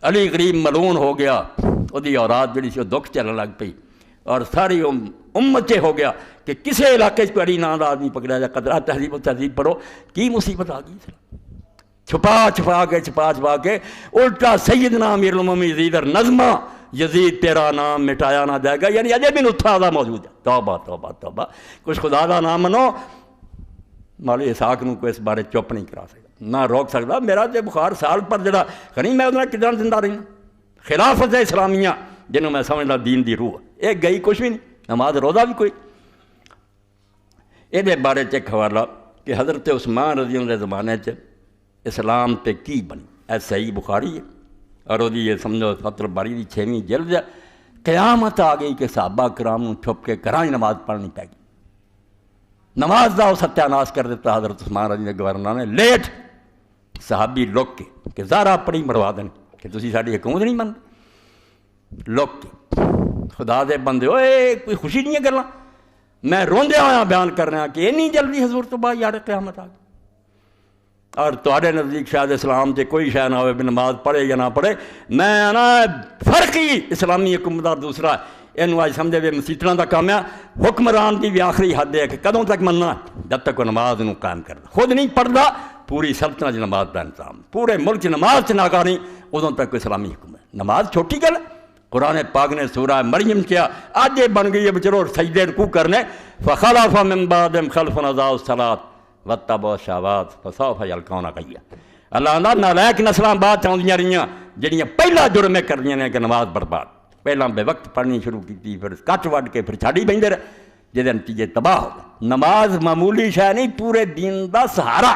علی غریب ملعون ہو گیا اودی اولاد جڑی سی دکھ چلن لگ پئی اور ساری امت سے ہو گیا کہ کسے علاقے کو علی نام دا آدمی پکڑا جائے قدرہ تہذیب و تہذیب پڑھو کی مصیبت آ گئی چھپا کے الٹا سیدنا امیر المومنین یزید اور نظمہ یزید تیرا نام مٹایا نہ جائے گا یعنی اجے بھی نتھا دا موجود ہے توبہ توبہ توبہ کچھ خدا دا نام منو مولوی اسحاق نو کوئی اس بارے چپ نہیں کرا سکتا نہ روک سکتا میرا تے بخار سال پر جڑا خنی میں ادھر کدھر زندہ رہی خلافت اسلامیہ جنہوں میں سمجھنا دین دی روح ایک گئی کچھ بھی نہیں نماز روزہ بھی کوئی یہ بارے ایک حوالہ کہ حضرت عثمان رضی اللہ کے زمانے اسلام تے کی بنی، اے صحیح بخاری ہے اور وہ یہ سمجھو فتح الباری کی 6ویں جلد ہے۔ قیامت آ گئی کہ صحابہ کرام چھپ کے گھراں نماز پڑھنی پی گئی، نماز دا وہ ستیہ ناش کر دیتا حضرت عثمان رضی اللہ گورنر نے لیٹ صحابی لوگ کے کہ زارا پڑی مروا دیں کہ تسی ساڈی حکومت نہیں من لوگ کے خدا دے بندے ہوئے کوئی خوشی نہیں ہے کرنا، میں روندے ہویا بیان کر رہا کہ اینی جلدی حضور تو بعد یار قیامت آ گئی اور تواڈے نزدیک شاید اسلام تے کوئی شے نہ ہوئے بھی نماز پڑھے یا نہ پڑھے، میں نا فرق ہی اسلامی حکومت اور دوسرا اینو آج سمجھے بھی مسیتران دا کام ہے، حکمران دی بھی آخری حد ہے کہ کدوں تک مننا جب تک وہ نماز نو قائم کردا، خود نہیں پڑھدا پوری سلطنت نماز دا انتظام، پورے ملک نماز ناکار نہیں ادوں تک اسلامی حکومت۔ نماز چھوٹی گل، قرآن پاک نے سورہ مریم کیا آج یہ بن گئی ہے بچرو سجدے رکوع کرنے، فخلف من بعدهم خلف اضاعوا الصلاۃ واتبعوا الشہوات فسوف یلقون غیا۔ اللہ نے نالائق نسلاں بعد آؤندیاں رہیاں جہڑیاں پہلا جرم کر رہی ہیں کہ نماز برباد، پہلا بے وقت پڑھنی شروع کی پھر کٹ وڈ کے پھر چھاڑی بہندے رہے جہدے نتیجے تباہ ہو گئے۔ نماز معمولی شے نہیں، پورے دین دا سہارا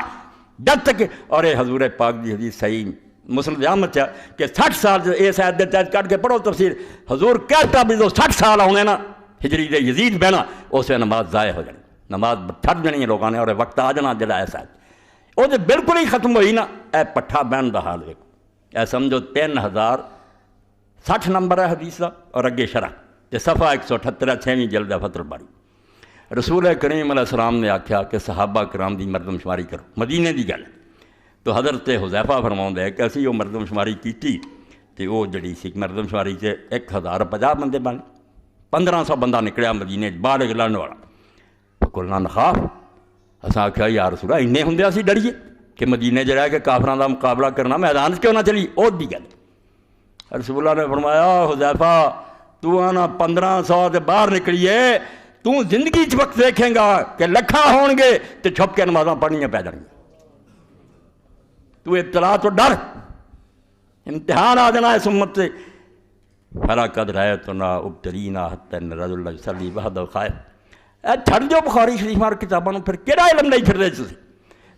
جب تک، اور یہ حضور پاک دی حدیث صحیح مسلم احمد ہے کہ 60 سال جو اس آیت دے تحت کٹ کے پڑھو تفسیر، حضور کہتا بھی جو 60 سال ہونے نا ہجری دے یزید بہنا اس میں نماز ضائع ہو جانی، نماز چھڈ جانی ہے لوگوں نے، اور وقت آ جانا جڑا ایسا ہے وہ تو بالکل ہی ختم ہوئی نا۔ اے پٹھا بہن دا حال دیکھو، اے سمجھو 3060 نمبر ہے حدیث دا اور اگے شرح تے صفحہ 178 6ویں جلد ہے فتح الباری۔ رسول کریم علیہ السلام نے آکھیا کہ صحابہ کرام دی مردم شماری کرو، مدینے دی گل تو حضرت حذیفہ فرماؤں ہے کہ اسی وہ مردم شماری کیتی تے وہ جڑی سی مردم شماری سے 1050 بندے بن 1500 بندہ نکلیا مدینے باہر لڑن والا، کلنا نخاف اساں آکھیا یا رسول اللہ اِنّے ہوندے اسی ڈریے کہ مدینے چ رہ کے کافراں دا مقابلہ کرنا میدان کیوں نہ چلی، او دی گل۔ رسول اللہ نے فرمایا حذیفہ تو آنا 1500 سے باہر نکلیے، تو زندگی چ وقت دیکھیں گا کہ لکھاں ہون گے تے چھپ کے نمازاں پڑھنیاں پی جانگیاں، تو ابتلا تو ڈر، امتحان آ جانا ہے اس امت سے۔ فَلَقَدْ رَأَيْتُنَا ابْتَلِينَا حَتَّى إِنَّ الرَّجُلَ يُصَلِّي وَحْدَهُ خَائِفٌ۔ اے چھڑ جو بخاری شریف اور کتابوں پھر کیڑا علم نہیں پھر دے تسی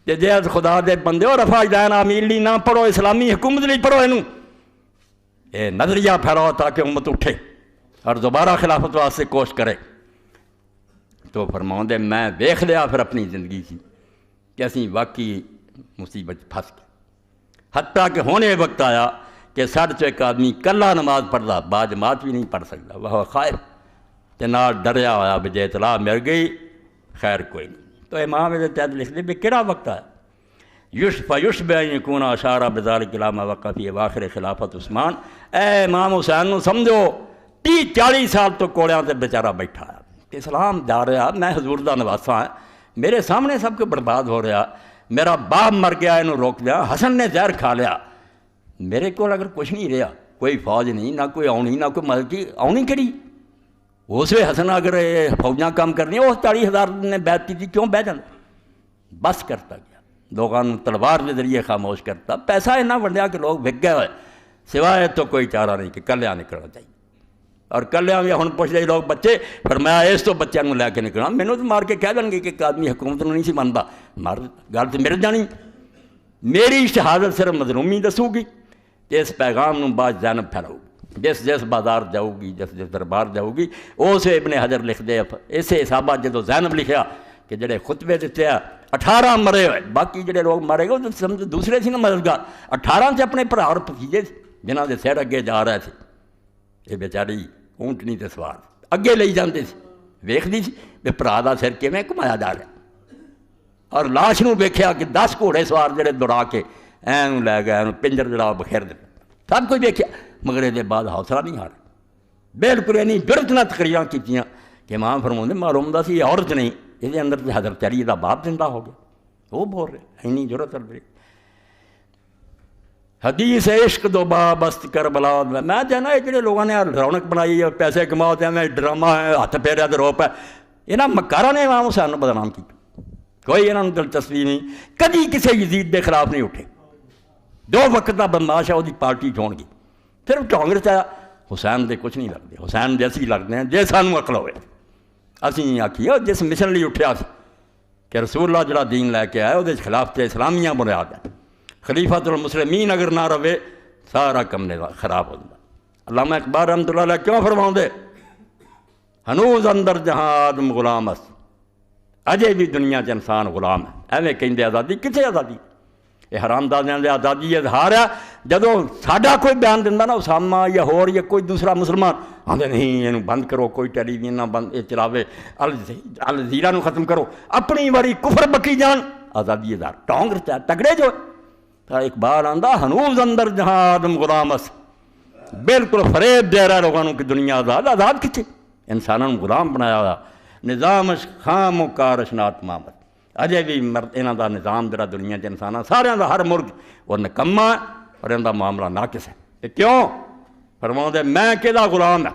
تے جے خدا دے بندے ہو رفع دین آمین لی نہ پڑھو، اسلامی حکومت نہیں پڑھو، اینو اے نظریہ پھیلاؤ تاکہ امت اٹھے اور دوبارہ خلافت واسطے کوشش کرے۔ تو فرماؤں دے میں دیکھ لیا پھر اپنی زندگی سی کہ اسی واقعی مصیبت پھنس گئے، حتیٰ کہ ہونے وقت آیا کہ 60 چو ایک آدمی کلا نماز پڑھتا با جماعت بھی نہیں پڑھ سکتا، وہ خائف تے نال ڈریا ہوا بھی جے اطلاع مل گئی خیر کوئی نہیں۔ تو امام دے تحت لکھ دے بھی کہڑا وقت آیا، یشبہ ان یکون اشارہ بذالک الی ما وقع فی اواخر خلافت عثمان۔ اے امام حسین نو سمجھو 30-40 سال تو کوڑیاں تے بیچارہ بیٹھا ہے کہ اسلام جا رہا، میں حضور دا نواسا ہاں، میرے سامنے سب کو برباد ہو رہا، میرا باپ مر گیا انہوں روک لیا، حسن نے زہر کھا لیا، میرے کو اگر کچھ نہیں رہا، کوئی فوج نہیں، نہ کوئی آنی، نہ کوئی مدد کی آنی کری، اس وے حسن اگر فوجاں کام کرنی وہ 40,000 نے بیعت کی تھی کیوں بہ جانا، بس کرتا گیا، لوگوں تلوار کے ذریعے خاموش کرتا، پیسہ اتنا ونڈیا کہ لوگ بک گئے ہوئے، سوائے تو کوئی چارہ نہیں کہ کلیاں نکلنا چاہیے، اور کلیاں بھی ہن پوچھ رہے لوگ بچے، فرمایا اس تو بچوں کو لے کے نکلنا، مینوں تو مار کے کہہ دیں گے کہ ایک آدمی حکومت نہیں سی منتا، مار گل تو میرے جانی، میری شہادت صرف مظلومی دسو گی کہ اس پیغام نو بعد زینب پھیلاؤ گی، جس بازار جاؤ گی، جس دربار جاؤ گی، اس ابن حجر لکھ دے اسے حسابہ جدو زینب لکھیا کہ جڑے خطبے دیتے ہیں 18 مرے ہوئے، باقی جڑے لوگ مارے گئے وہ دوسرے سی نا مددگار، 18 سے اپنے بھرا اور بھتیجے جنہاں دے سر اگے جا رہے تھے، یہ بیچاری اونٹنی تے سوار اگے لئی جاندے سی، ویکھدی سی بھی بھرا دا سر کیویں گھمایا جا رہا، اور لاش نو ویکھیا کہ 10 گھوڑے سوار جڑے دوڑا کے اینوں لے گئے، اینوں پنجر جڑا بخیر دتا، سب کچھ ویکھیا، مگر یہ بعد حوصلہ نہیں ہارا، بالکل اینی جرت نہ تقریراں کیتیاں کہ امام فرماؤندے معلوم دا سی یہ عورت نہیں، یہ اندر تے حضرت علی دا باپ زندہ ہو گیا، وہ بول رہے اینی جرت کر رہے۔ حدیث عشق دو بست کربلا، میں جانا یہ جڑے لوگوں نے رونق بنائی ہے، پیسے کماؤ تے میں ڈرامہ ہے، ہاتھ پھیریا تے روپ ہے، یہاں مکاراں نے امام حسین نوں بدنام کیا، کوئی انہوں نے دلچسپی نہیں، کدی کسی یزید دے خلاف نہیں اٹھے، 2 وقت کا بدماش ہے وہ پارٹی چون گی، صرف کانگریس آیا، حسین دے کچھ نہیں لگتے، حسین جیسے ہی لگتے ہیں جے سانوں عقل ہوئے، اسی آکھیے جس مشن لی اٹھیا سی کہ رسول اللہ جڑا دین لے کے آیا وہ خلاف تے اسلامیہ بنیاد ہے، خلیفۃ المسلمین اگر نہ رہے سارا کم خراب ہو جائے۔ علامہ اقبال رحمۃ اللہ علیہ کیوں فرماؤں دے ہنوز اندر جہاں آدم غلام اس، اجے بھی دنیا چ انسان غلام ہے۔ ایویں کہندے آزادی کتنے آزادی؟ یہ حرام دادیاں دے آزادی اظہار ہے۔ جدوں ساڈا کوئی بیان دیندا نا اسامہ یا ہور یا کوئی دوسرا مسلمان آندے نہیں یہ بند کرو، کوئی ٹیلی ویژن نہ بند یہ چلاوے، الجزیرہ نو ختم کرو، اپنی واری کفر بکی جان، آزادی اظہار ٹونگ تگڑے جو اقبال آندا ہنوز اندر جہاں آدم غلام اس، بالکل فریب دے رہا لوگوں کہ دنیا آزاد، آزاد کتنے؟ انسانوں غلام بنایا ہوا نظامش خام و کارش نات مامت۔ اجے بھی انہاں دا نظام جڑا دنیا چ انساناں سارے دا ہر مرغ وہ نکما ہے اور انہاں دا معاملہ ناقص ہے۔ یہ کیوں؟ فرماؤں دے میں کہدا غلام ہے،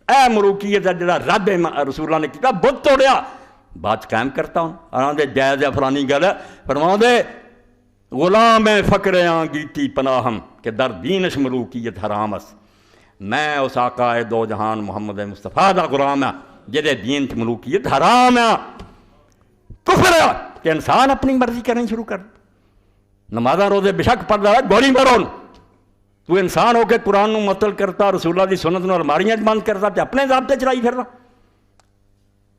اے ملوکیت ہے جڑا رب رسول اللہ نے کیتا بت توڑیا، بات قائم کرتا ہوں۔ انہاں دے جائز ہے فلانی گل ہے، فرماؤں دے غلام فقر گیتی پناہم کہ در دینش ملوکیت حرام اس، میں اس آقا دو جہان محمد مصطفیٰ دا غلام ہے جدے دین چ ملوکیت حرام ہے، کفر ہے کہ انسان اپنی مرضی کرنی شروع کر۔ نمازاں روزے بشک پڑھدا ہے، گولی مارو، تو انسان ہو کے قرآن نو معطل کرتا، رسول اللہ دی سنت نو الماریاں بند کرتا تے اپنے ضابطے چلائی پھردا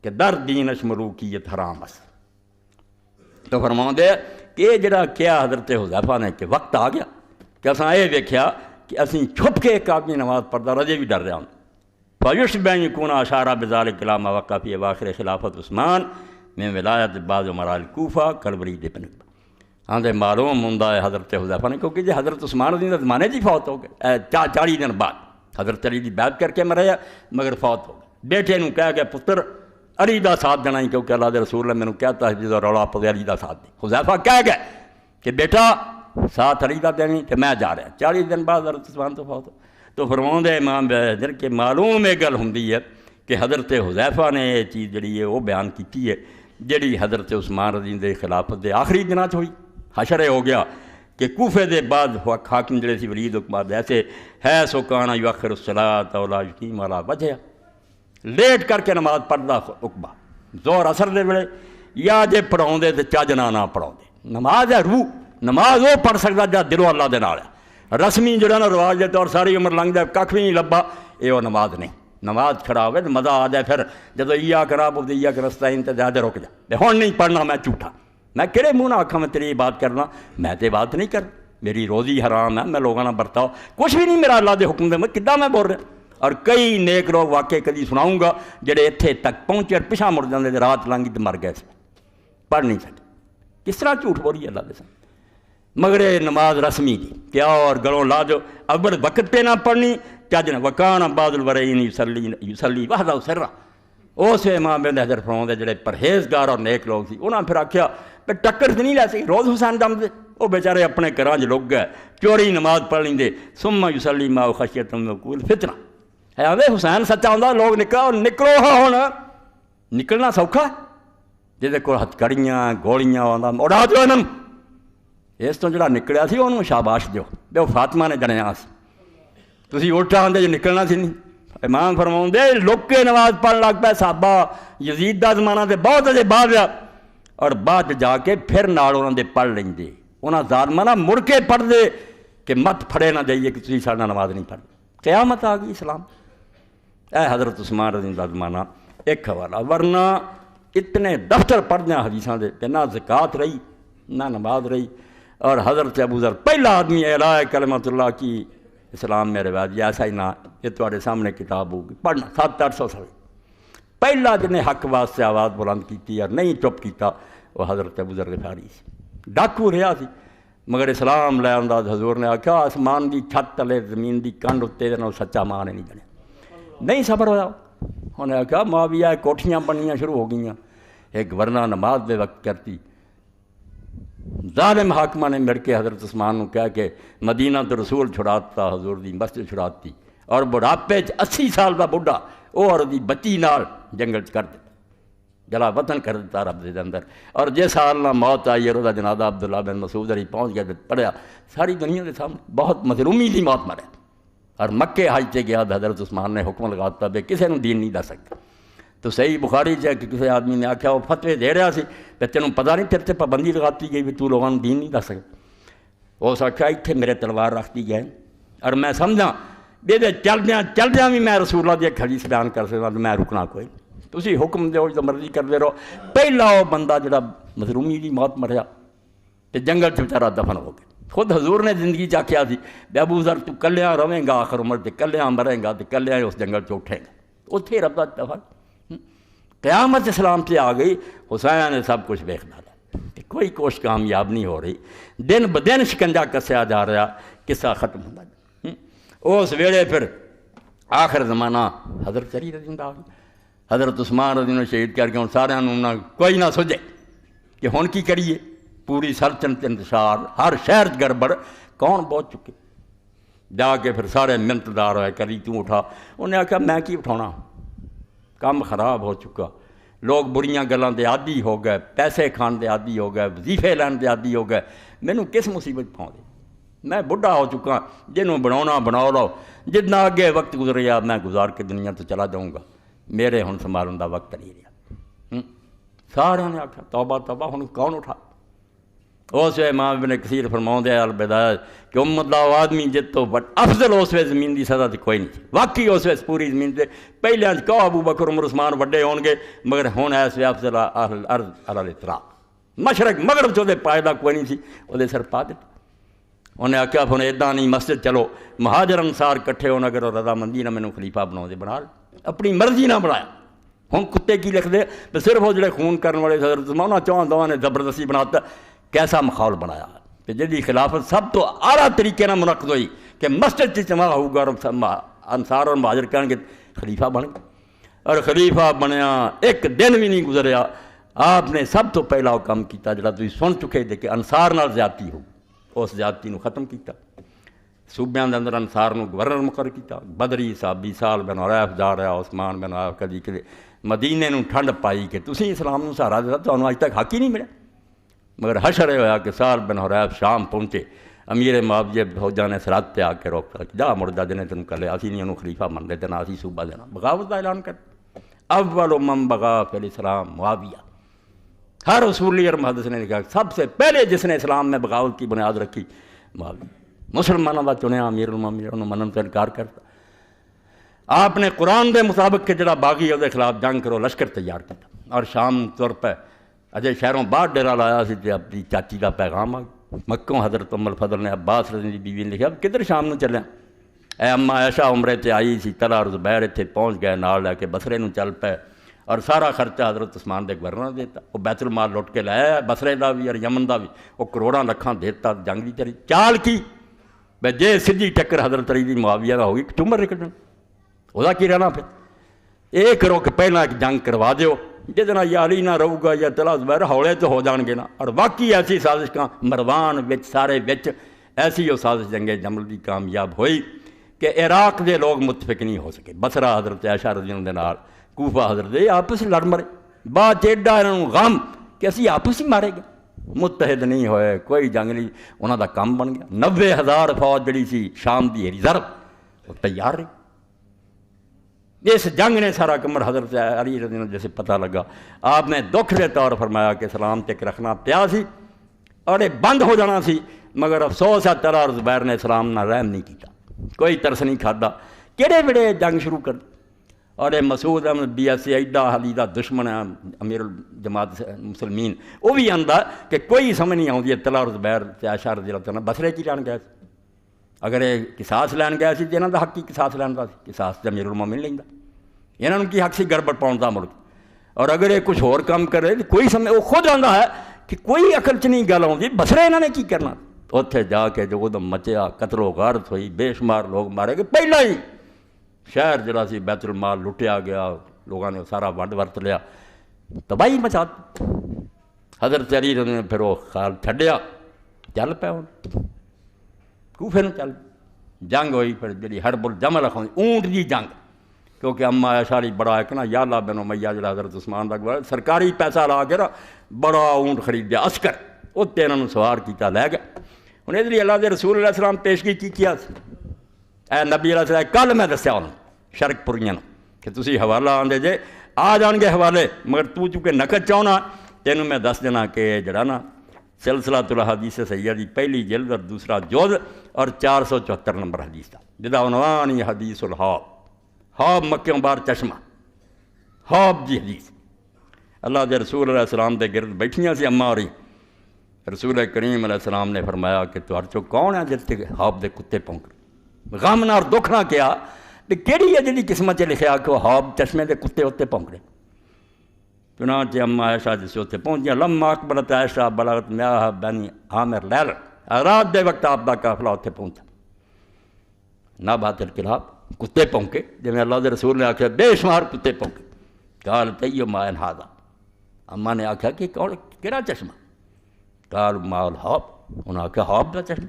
کہ در دینش ملوکیت حرام اس۔ تو فرماؤں دے کہ یہ جڑا کیا حضرت حذیفہ نے کہ وقت آ گیا کہ اساں یہ ویکھیا کہ اسی چھپ کے ایک آدمی نماز پڑھدا رجے بھی ڈر رہا ہوں۔ فَيُشْبِهُ أَنْ يَكُونَ أَشَارَ بِذَلِكَ إِلَىٰ مَا وَقَعَ فِي أَوَاخِرِ خِلَافَةِ عثمان من ولایت بعض عمراء الکوفہ کالولید بن عقبہ۔ ہاں دے معلوم ہوندا ہے حضرت حذیفہ نے کیونکہ جی حضرت عثمان رضی اللہ عنہ زمانے جی فوت ہو گئے، 40 دن بعد حضرت علی دی بیعت کر کے مرے مگر فوت ہو گئے۔ بیٹے نو کہہ گیا پتر علی دا ساتھ دینا ہی کیونکہ اللہ دے رسول نے مینوں کہتا ہے جدوں رولا پوے علی دا ساتھ دے۔ حذیفہ کہہ گئے کہ بیٹا ساتھ علی دا دینی تے میں جا رہا۔ 40 دن بعد حضرت عثمان تو فوت ہو۔ تو فرماؤں دے امام حضر کہ معلوم یہ گل ہوندی ہے کہ حضرت حذیفہ نے یہ چیز جڑی ہے وہ بیان کیتی ہے جڑی حضرت عثمان رضی دے خلافت دے آخری دناں چ ہوئی۔ حشر ہو گیا کہ کوفے دے بعد حاکم جڑے سی ولید حکمت ایسے ہے سو کانا یؤخر الصلاۃ ولا یقیم علی وجہ، لیٹ کر کے نماز پڑھدا عقبہ زور اثر دے ویلے، یا جے پڑھاؤں دے تے چج نہ پڑھاؤں دے۔ نماز ہے روح، نماز وہ پڑھ سکتا جا دلوں اللہ دے نال ہے۔ رسمی جڑا نا رواج دے طور ساری عمر لنگ جائے کھ بھی نہیں لبا، یہ وہ نماز نہیں۔ نماز کھڑا ہوئے تو مزہ آ جائے پھر جدو ایاک نعبد و ایاک نستعین تے زیادہ رک جائے ہن نہیں پڑھنا، میں جھوٹا، میں کہڑے منہ نہ آکھاں میں تیری بات کرنا، میں تے بات نہیں کر، میری روزی حرام ہے، میں لوگوں نہ برتاؤ کچھ بھی نہیں میرا اللہ دے حکم دے میں کداں میں بول رہا۔ اور کئی نیک لوگ واقعے کدی سناؤں گا جڑے اتنے تک پہنچے اور پیچھا مڑ جاندے رات لنگی تو مر گئے سے پڑھ نہیں سکے۔ کس طرح جھوٹ بولی اللہ دے سامنے؟ مگر نماز رسمی دی کیا اور گلوں لا جو اول وقت پہ نہ پڑھنی چج نہ وکان بعض الورین یصلی وحدہ سرا۔ اس امام ابن حجر فرماؤندے جڑے پرہیزگار اور نیک لوگ سی انہاں پھر آکھیا کہ ٹکر نہیں لے سکی، روز حسین دم دے وہ بیچارے اپنے گھراں چ لگ گئے، چوری نماز پڑھ لیندے، ثم یصلی ما خشیۃ من وقوع فتنہ۔ ہے آندے حسین سچا ہوندا لوگ نکلو ہن نکلنا سوکھا جہدے کول ہتھ کڑیاں گولیاں آندا اڑا دیو انہاں اس تو جڑا نکلیا سی انہوں شاباش دیو بے فاطمہ نے جنیا سی، تسی الٹا آندے جو نکلنا سی نہیں۔ امام فرماؤں دے لوگ کے نماز پڑھ لگ پہ صحابہ یزید دا زمانہ دے بہت اجے بعد اور بعد جا کے پھر نال انہاں دے پڑھ لیں دے، انہاں ظالماں نہ مڑ کے پڑھ دے کہ مت پھڑے نہ جائیے کہ تسی ساڈا نماز نہیں پڑھ۔ قیامت آ گئی اسلام۔ اے حضرت عثمان رضی اللہ زمانہ ایک حوالہ، ورنہ اتنے دفتر پڑھنے حدیثاں دے کہ نہ زکوٰۃ رہی نہ نماز رہی۔ اور حضرت ابو ذر پہلا آدمی اعلیٰ کلمۃ اللہ کی اسلام میں روایت ایسا ہی نہ یہ تمہارے سامنے کتاب ہوگی پڑھنا 700-800 سال پہلا جنہیں حق واسطے آواز بلند کی اور نہیں چپ کیتا وہ حضرت ابو ذر غفاری سی، ڈاکو رہا سی مگر اسلام لے آندا حضور نے آکھا آسمان دی چھت تلے زمین دی کنڈ اتنے دے سچا ماں نے نہیں جانے، نہیں صبر ہویا۔ انہیں آکھا معاویہ کوٹھیاں بننیاں شروع ہو گئیاں، ایک ورنہ نماز دے وقت کرتی، ظالم حاکمہ نے مڑ کے حضرت عثمان نے کہا کہ مدینہ تو رسول چھڑاتا حضور دی مسجد چھڑاتی اور بڑھاپے 80 سال کا بڑھا وہ اور دی بچی نال جنگل کر دیتا، جلا وطن کر دیتا رب دے اندر۔ اور جس سال نہ موت آئی اور وہ جنازہ عبداللہ بن مسعود علی پہنچ گیا پڑھیا ساری دنیا کے سامنے بہت مظلومی دی موت مرے۔ اور مکے حج سے گیا حضرت عثمان نے حکم لگاتا بے کسی نے دین نہیں دس سکتا۔ تو صحیح بخاری کہ کسی آدمی نے آکھا وہ فتوے دے رہا سی کہ تینوں پتہ نہیں تیرے تے پابندی لگاتی گئی بھی تو لوگوں نے دین نہیں دس سکتا۔ اس آخیا اتنے میرے تلوار رکھ دی گئے اور میں سمجھا بھی یہ چلدیاں بھی میں رسول اللہ دی حدیث بیان کر سکتا تو میں رکنا کوئی تسی حکم دو جو مرضی کرتے رہو. پہلا وہ بندہ جڑا مظلومی دی موت مریا تو جنگل چ بیچارہ دفن ہو گیا. خود حضور نے زندگی چ آخیا سی بے ابو ذر تو کلیاں رہیں گا آخر عمر تے کلیاں مریں گا تو کلیاں اس جنگل چ اٹھے گا. اتنے رب دا دفن. قیامت اسلام سے آ گئی. حسین نے سب کچھ دیکھ ڈالا کہ کوئی کوشش کامیاب نہیں ہو رہی. دن بدن شکنجا کسیا جا رہا. قصہ ختم ہوتا جا. اس ویلے پھر آخر زمانہ حضرت علی رضی اللہ عنہ حضرت عثمان رضی اللہ شہید کر کے ہوں سارے کوئی نہ سوچے کہ ہن کی کریے. پوری سلطنت انتشار ہر شہر گڑبڑ کون بہت چکے. جا کے پھر سارے منتدار ہوئے کری تو اٹھا. انہیں آخیا میں کی اٹھانا کام خراب ہو چکا. لوگ بریاں گلاں دے عادی ہو گئے پیسے کھان دے عادی ہو گئے وظیفے لین دے عادی ہو گئے. مینوں کس مصیبت پاؤں دے میں بڑھا ہو چکا. جنہوں بناؤنا بناؤ لو جتنا اگے وقت گزریا میں گزار کے دنیا تو چلا جاؤں گا. میرے ہن سنبھالن دا وقت نہیں رہا. سارے نے آخیا توبہ توبہ ہن کون اٹھا. اس امام ابن کثیر فرماؤندے البدایہ کہ امت دا آدمی جت تو بٹ افضل اس وے زمین دی سزا تے کوئی نہیں. واقعی اس وے پوری زمین تے پہلے کہ ابو بکر عمر عثمان وڈے ہون گے مگر ہن اس وے افضل اہل الارض علی الاطراق. مشرق مغرب چ پائے دا کوئی نہیں سی. وہ سر پا دتا. انہیں آخیا ہن ادا نہیں مسجد چلو مہاجر انصار کٹھے ہونا اگر رضامندی نہ مینوں خلیفہ بنا دے بنا اپنی مرضی نہ بنایا. ہن کتے کی لکھ دے تو صرف وہ جڑے خون کرنے والے حضرت عثمان چون دواں نے زبردستی بناتا. کیسا ماحول بنایا کہ جدی خلافت سب تو اعلیٰ طریقے نہ منعقد ہوئی کہ مسجد سے جمع ہوگا اور انصار اور مہاجر کریں گے خلیفہ بن گئے. اور خلیفہ بنیا ایک دن بھی نہیں گزریا آپ نے سب تو پہلا وہ کام کیتا جڑا تسی سن چکے دے کہ انصار نال زیادتی ہو. اس زیادتی نو ختم کیتا. صوبیاں دے اندر انصار نو گورنر مقرر کیتا. بدری صحابی سال بن عریف جا رہا عثمان بن عریف کدی کدے مدینے نو ٹھنڈ پائی کہ تسی اسلام نو سہارا دتا تانوں اج تک حق ہی نہیں ملیا. مگر حشر ہویا کہ سال بن حریف شام پہنچے. امیر معاویہ فوجاں نے سرحد تے آ کے روکتا جا مڑ جا جنے تینوں کلے اسی نہیں انہوں خلیفہ من لیتے نہ اسی صوبہ دینا. بغاوت کا اعلان کر. اول من بغا فی الاسلام معاویہ. ہر اصولی اور محدث نے کہا سب سے پہلے جس نے اسلام میں بغاوت کی بنیاد رکھی معاویہ. مسلمانوں کا چنیا امیر المومنین انہوں منن سے انکار کرتا. آپ نے قرآن دے مطابق کہ جڑا باغی ہے خلاف جنگ کرو لشکر تیار کیا اور شام طور پہ اجے شہروں باہر ڈیرا لایا سی تے اپنی چاچی کا پیغام آ مکوں حضرت ام الفضل نے عباس رضی اللہ بیوی نے لکھا اب کدھر شام نو چلیں. اے اما عائشہ عمرے تے آئی سی طلحہ اور زبیر اتنے پہنچ گئے نال لے کے بصرے نو چل پے اور سارا خرچہ حضرت عثمان دے گورنر دیتا. وہ بیت المال لٹ کے لایا بصرے دا بھی اور یمن دا بھی. وہ کروڑاں لکھاں دیتا. جنگ دی تیری چال کی بے جے سیدھی ٹکر حضرت علی دی معاویہ دا ہوگی ٹمر نکلنا وہ کی رہنا. پھر یہ کرو کہ پہلا ایک جنگ کروا دیو جہاں یا علی نہ رہے گا یا طلحہ زبیر ہولے تو ہو جان گے نا. اور باقی ایسی سازش کا مروان وچ سارے وچ ایسی وہ سازش جنگ جمل دی کامیاب ہوئی کہ عراق دے لوگ متفق نہیں ہو سکے. بصرہ حضرت عائشہ رضی اللہ عنہا کوفہ حضرت یہ آپس لڑ مرے. بعد ایڈا انہوں غم کہ اسی آپس ہی مارے گئے. متحد نہیں ہوئے کوئی جنگ نہیں. انہوں دا کام بن گیا. 90,000 فوج جڑی سی شام دی ریزرو وہ تیار رہی. اس جنگ نے سارا کمر حضرت علی رضی اللہ جیسے پتہ لگا آپ نے دکھ دے طور فرمایا کہ سلام تک رکھنا پیا سی اور یہ بند ہو جانا سی. مگر افسوس ہے طلحہ اور زبیر نے اسلام نہ رحم نہیں کیتا. کوئی ترس نہیں کھادا. کہڑے ویڑے جنگ شروع کر. اور یہ مسعود احمد بی ایس ایڈا حلی دا دشمن ہے امیر الجماعت مسلمین. وہ بھی آندا کہ کوئی سمجھ نہیں آتی طلحہ اور زبیر عائشہ رضی اللہ عنہ بصرے کی لین گئے. اگر یہ قصاص لین گئے سی تو یہاں دا حق کی قصاص لین دا سی. قصاص تے امیر المومنین لیندا. یہاں کی حق سی گڑبڑ پاؤن دا ملک. اور اگر یہ کچھ اور کام کرے تو کوئی سمجھ وہ خود آندا ہے کہ کوئی عقل چ نہیں گل آتی بصرے انہوں نے کی کرنا. اتنے جا کے جو ادم مچیا قتل و غارت ہوئی بے شمار لوگ مارے گئے. پہلا ہی شہر جڑا سی بیت المال لٹیا گیا. لوگوں نے سارا ونڈ ورت لیا تباہی مچا. حضرت علی نے پھر وہ خیال چھڈیا چل پیا کوفے نو چل. جنگ ہوئی پھر جی حرب الجمل رکھا اونٹ دی جنگ. کیونکہ اما عائشہ علی بڑا ایک نا یا اللہ بن امیہ جڑا حضرت عثمان دا گوارا سرکاری پیسہ لا کے نا بڑا اونٹ خریدیا عسکر اتنے انہوں سوار کیتا لے گیا. ہوں ادھر اللہ دے رسول علیہ السلام پیشگی کی کیا اے نبی علیہ السلام کل میں دسیا انہوں شرک پوریاں کہ تسی حوالہ آندے جے آ جان گے حوالے. مگر تو چونکہ نقد چاہنا تینوں میں دس دینا کہ جڑا نا سلسلۃ الحدیث سیہ دی پہلی جلد اور دوسرا جز اور 474 نمبر حدیث دا جدا عنوان ہی حدیث الحوض، حوض مکیوں بار چشمہ، حوض دی حدیث۔ اللہ دے رسول علیہ السلام دے گرد بیٹھیاں سی اماں ہوری، رسول کریم علیہ السلام نے فرمایا کہ تو ہرچو کون ہے جتے حوض دے کتے پونکڑ، غم نہ اور دکھ نہ کیا کہ کیڑی ہے جی قسمت لکھیا کہ وہ حوض چشمے دے کتے اتنے پونکڑے۔ چنانچہ اما عائشہ جس سے اتنے پہنچیا، لما اقبلت عائشہ بلغت میاہ بنی عامر لیل، رات دے وقت آپ دا قافلہ اتنے پہنچا، نہ باطل خلاف کتے پونکے، جب اللہ دے رسول نے آخیا بے شمار کتے پونکے، قال تیو مائن ہادا، اما نے آخیا کہ کون کہڑا چشمہ، قال ماء الحوض، انہوں نے آخیا حوض دا چشمہ،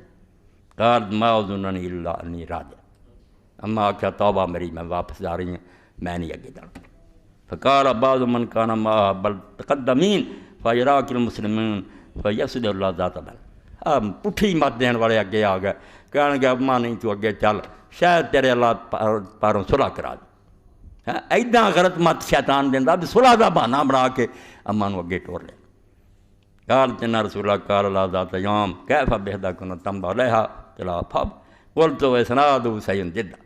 قال ما اظننی الا انی راجع، اما آخیا توبہ میری میں واپس جا رہی ہوں، میں نہیں اگے جانا۔ فقال بعض من كان معه بل تقدمین فیراک المسلمین فیسد اللہ ذات بل، پٹھی مت دین والے اگے آ گئے، کہنے گے اما نہیں تو اگے چل، شاید تیرے اللہ پاروں صلح کرا دے، ایداں غلط مت شیطان دیندا بھی صلح دا بہانہ بنا کے اما نو اگے ٹور لے۔ قال تنا رسول اللہ قال اللہ ذات یوم کیف بہدا کن تم علیہا تلا فب قلت اسناد صحیح جدا،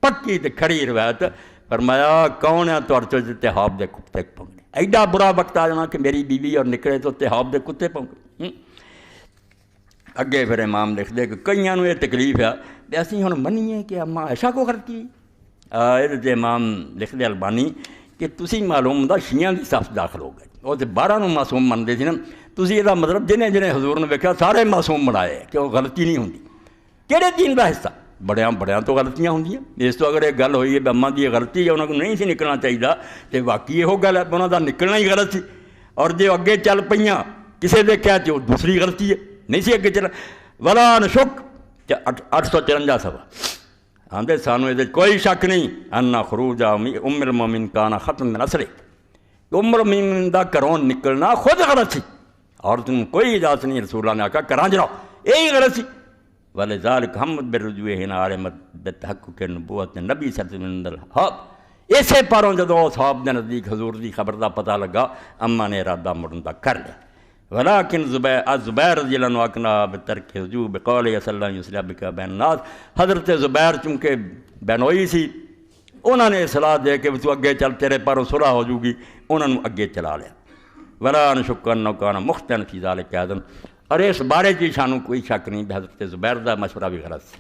پکی تے کھڑی روایت۔ فرمایا کون ہے تو ارچو جتے حوض دے کتے پونکنے، ایڈا برا وقت آ جانا کہ میری بیوی اور نکلے تو تے حوض دے کتے پونکنے۔ اگے پھر امام لکھ دے کہ کئیاں نو یہ تکلیف ہے کہ اسی ہن منیے کہ اما عائشہ کو غلط کی۔ یہ امام لکھ دے البانی کہ تسی معلوم دا شیعہ دی صف داخل ہو گئے، وہ تے 12 نو معصوم منتے سی نا، تسی یہ مطلب جنہیں جنہیں حضور نے ویکھیا سارے معصوم بنائے کہ وہ غلطی نہیں ہوندی۔ کہڑے دین دا حصہ؟ بڑیاں تو غلطیاں ہوندیاں، اس تو اگر ایک گل ہوئی ہے کہ اماں دی غلطی ہے انہوں کو نہیں سی نکلنا چاہیے تو واقعی یہ گل ہے انہوں دا نکلنا ہی غلط سی، اور جو اگے چل پئیاں کسے دے کہہ تے وہ دوسری غلطی ہے، نہیں سی اگے چل ولا نشک 854 صفحہ آندے سانو یہ کوئی شک نہیں انا خروج ام المومن کانا ختم من اثرے، ام المومن دا گھروں نکلنا خود غلط سی اور تم کوئی اجازت نہیں، رسول اللہ نے آکھا کراں جاؤ یہی غلط سی۔ وَلِذَلِكَ حَمَّدْ بِالرُّجُوعِ حِينَ عَلِمَتْ بِتَحَقُّقِ النُّبُوَّةِ نبی صلی اللہ علیہ وسلم، اسے پاروں جدوں صحاب دے نزدیک حضور دی خبر دا پتہ لگا اما نے ارادہ مڑن دا کر لیا۔ ولیکن زبیر رضی اللہ عنہ اقنا بترک رجوع بقول صلی اللہ علیہ وسلم بک بین الناس، حضرت زبیر چونکہ بینوئی سی انہوں نے اصلاح دے کہ تو اگے چل تیرے پاروں صلح ہو جوگی، انہوں نے اگے چلا لیا۔ ولا نشک انہ کان مختن فی ذلک اذن، اور اس بارے چی سانوں کوئی شک نہیں کہ حضرت زبیر دا مشورہ بھی غلط سی،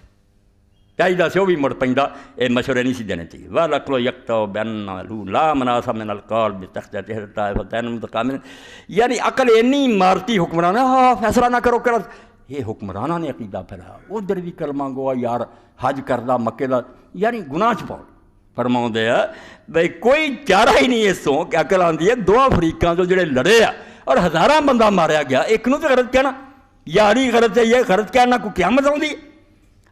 چاہیے سی وہ بھی مڑ پیندا، یہ مشورے نہیں سی دینے چاہیے۔ وَالْعَقْلُ يَقْطَعُ بِأَنَّهُ لَا مَنَاسَ مِنَ الْقَوْلِ بِتَخْطِئَةِ الطَّائِفَتَيْنِ مُتَقَابِلَةٍ، یعنی عقل اینی مارتی حکمرانہ فیصلہ نہ کرو کرت، یہ حکمرانہ نے عقیدہ پھیلایا، ادھر بھی کلمہ گوا یار حج کردہ مکے دا، یعنی گناہ چھپاؤ۔ فرماؤں دے بھئی کوئی چارہ ہی نہیں اس تو کہ عقل آندی ہے دو فریقاں جو جڑے لڑے ہیں اور ہزاراں بندہ ماریا گیا، ایک نو تو غلط کہنا، یاری غلط ہے، یہ غلط کہنا کو قیامت آؤں دی۔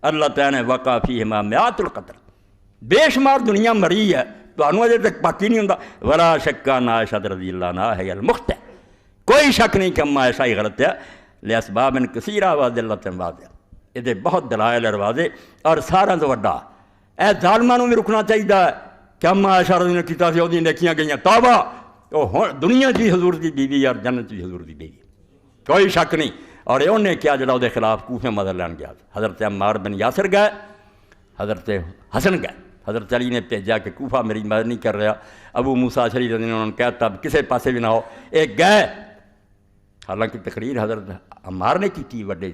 اللہ تعالیٰ نے وقع فیہما میات القتل، بے شمار دنیا مری ہے تو انہوں اجے تک پاکی نہیں ہوندہ۔ ولا شک ان عائشہ رضی اللہ عنہا ہے المخطئ، کوئی شک نہیں کہ اما عائشہ ہی غلط ہے، لاسباب کثیرہ وادلۃ واضحہ، یہ بہت دلائل اور واضح اور سارا تو وڈا۔ اے ظالماں نوں بھی رکنا چاہیے کہ اما عائشہ رضی اللہ عنہ کیتا سی وہ نیکیاں گئیاں، توبہ وہ دنیا چی حضور دی بیوی اور جنت چی حضور دی بیوی، کوئی شک نہیں۔ اور یہ انہیں کیا جڑا وہ خلاف کوفے مدد لین گیا، حضرت عمار بن یاسر گئے، حضرت حسن گئے، حضرت علی نے بھیجا کہ کوفہ میری مدد نہیں کر رہا، ابو موسیٰ اشعری رضی اللہ عنہ نے کہتا اب کسے پاسے بھی نہ ہو، ایک گئے، حالانکہ تقریر حضرت عمار نے کی تھی وڈے،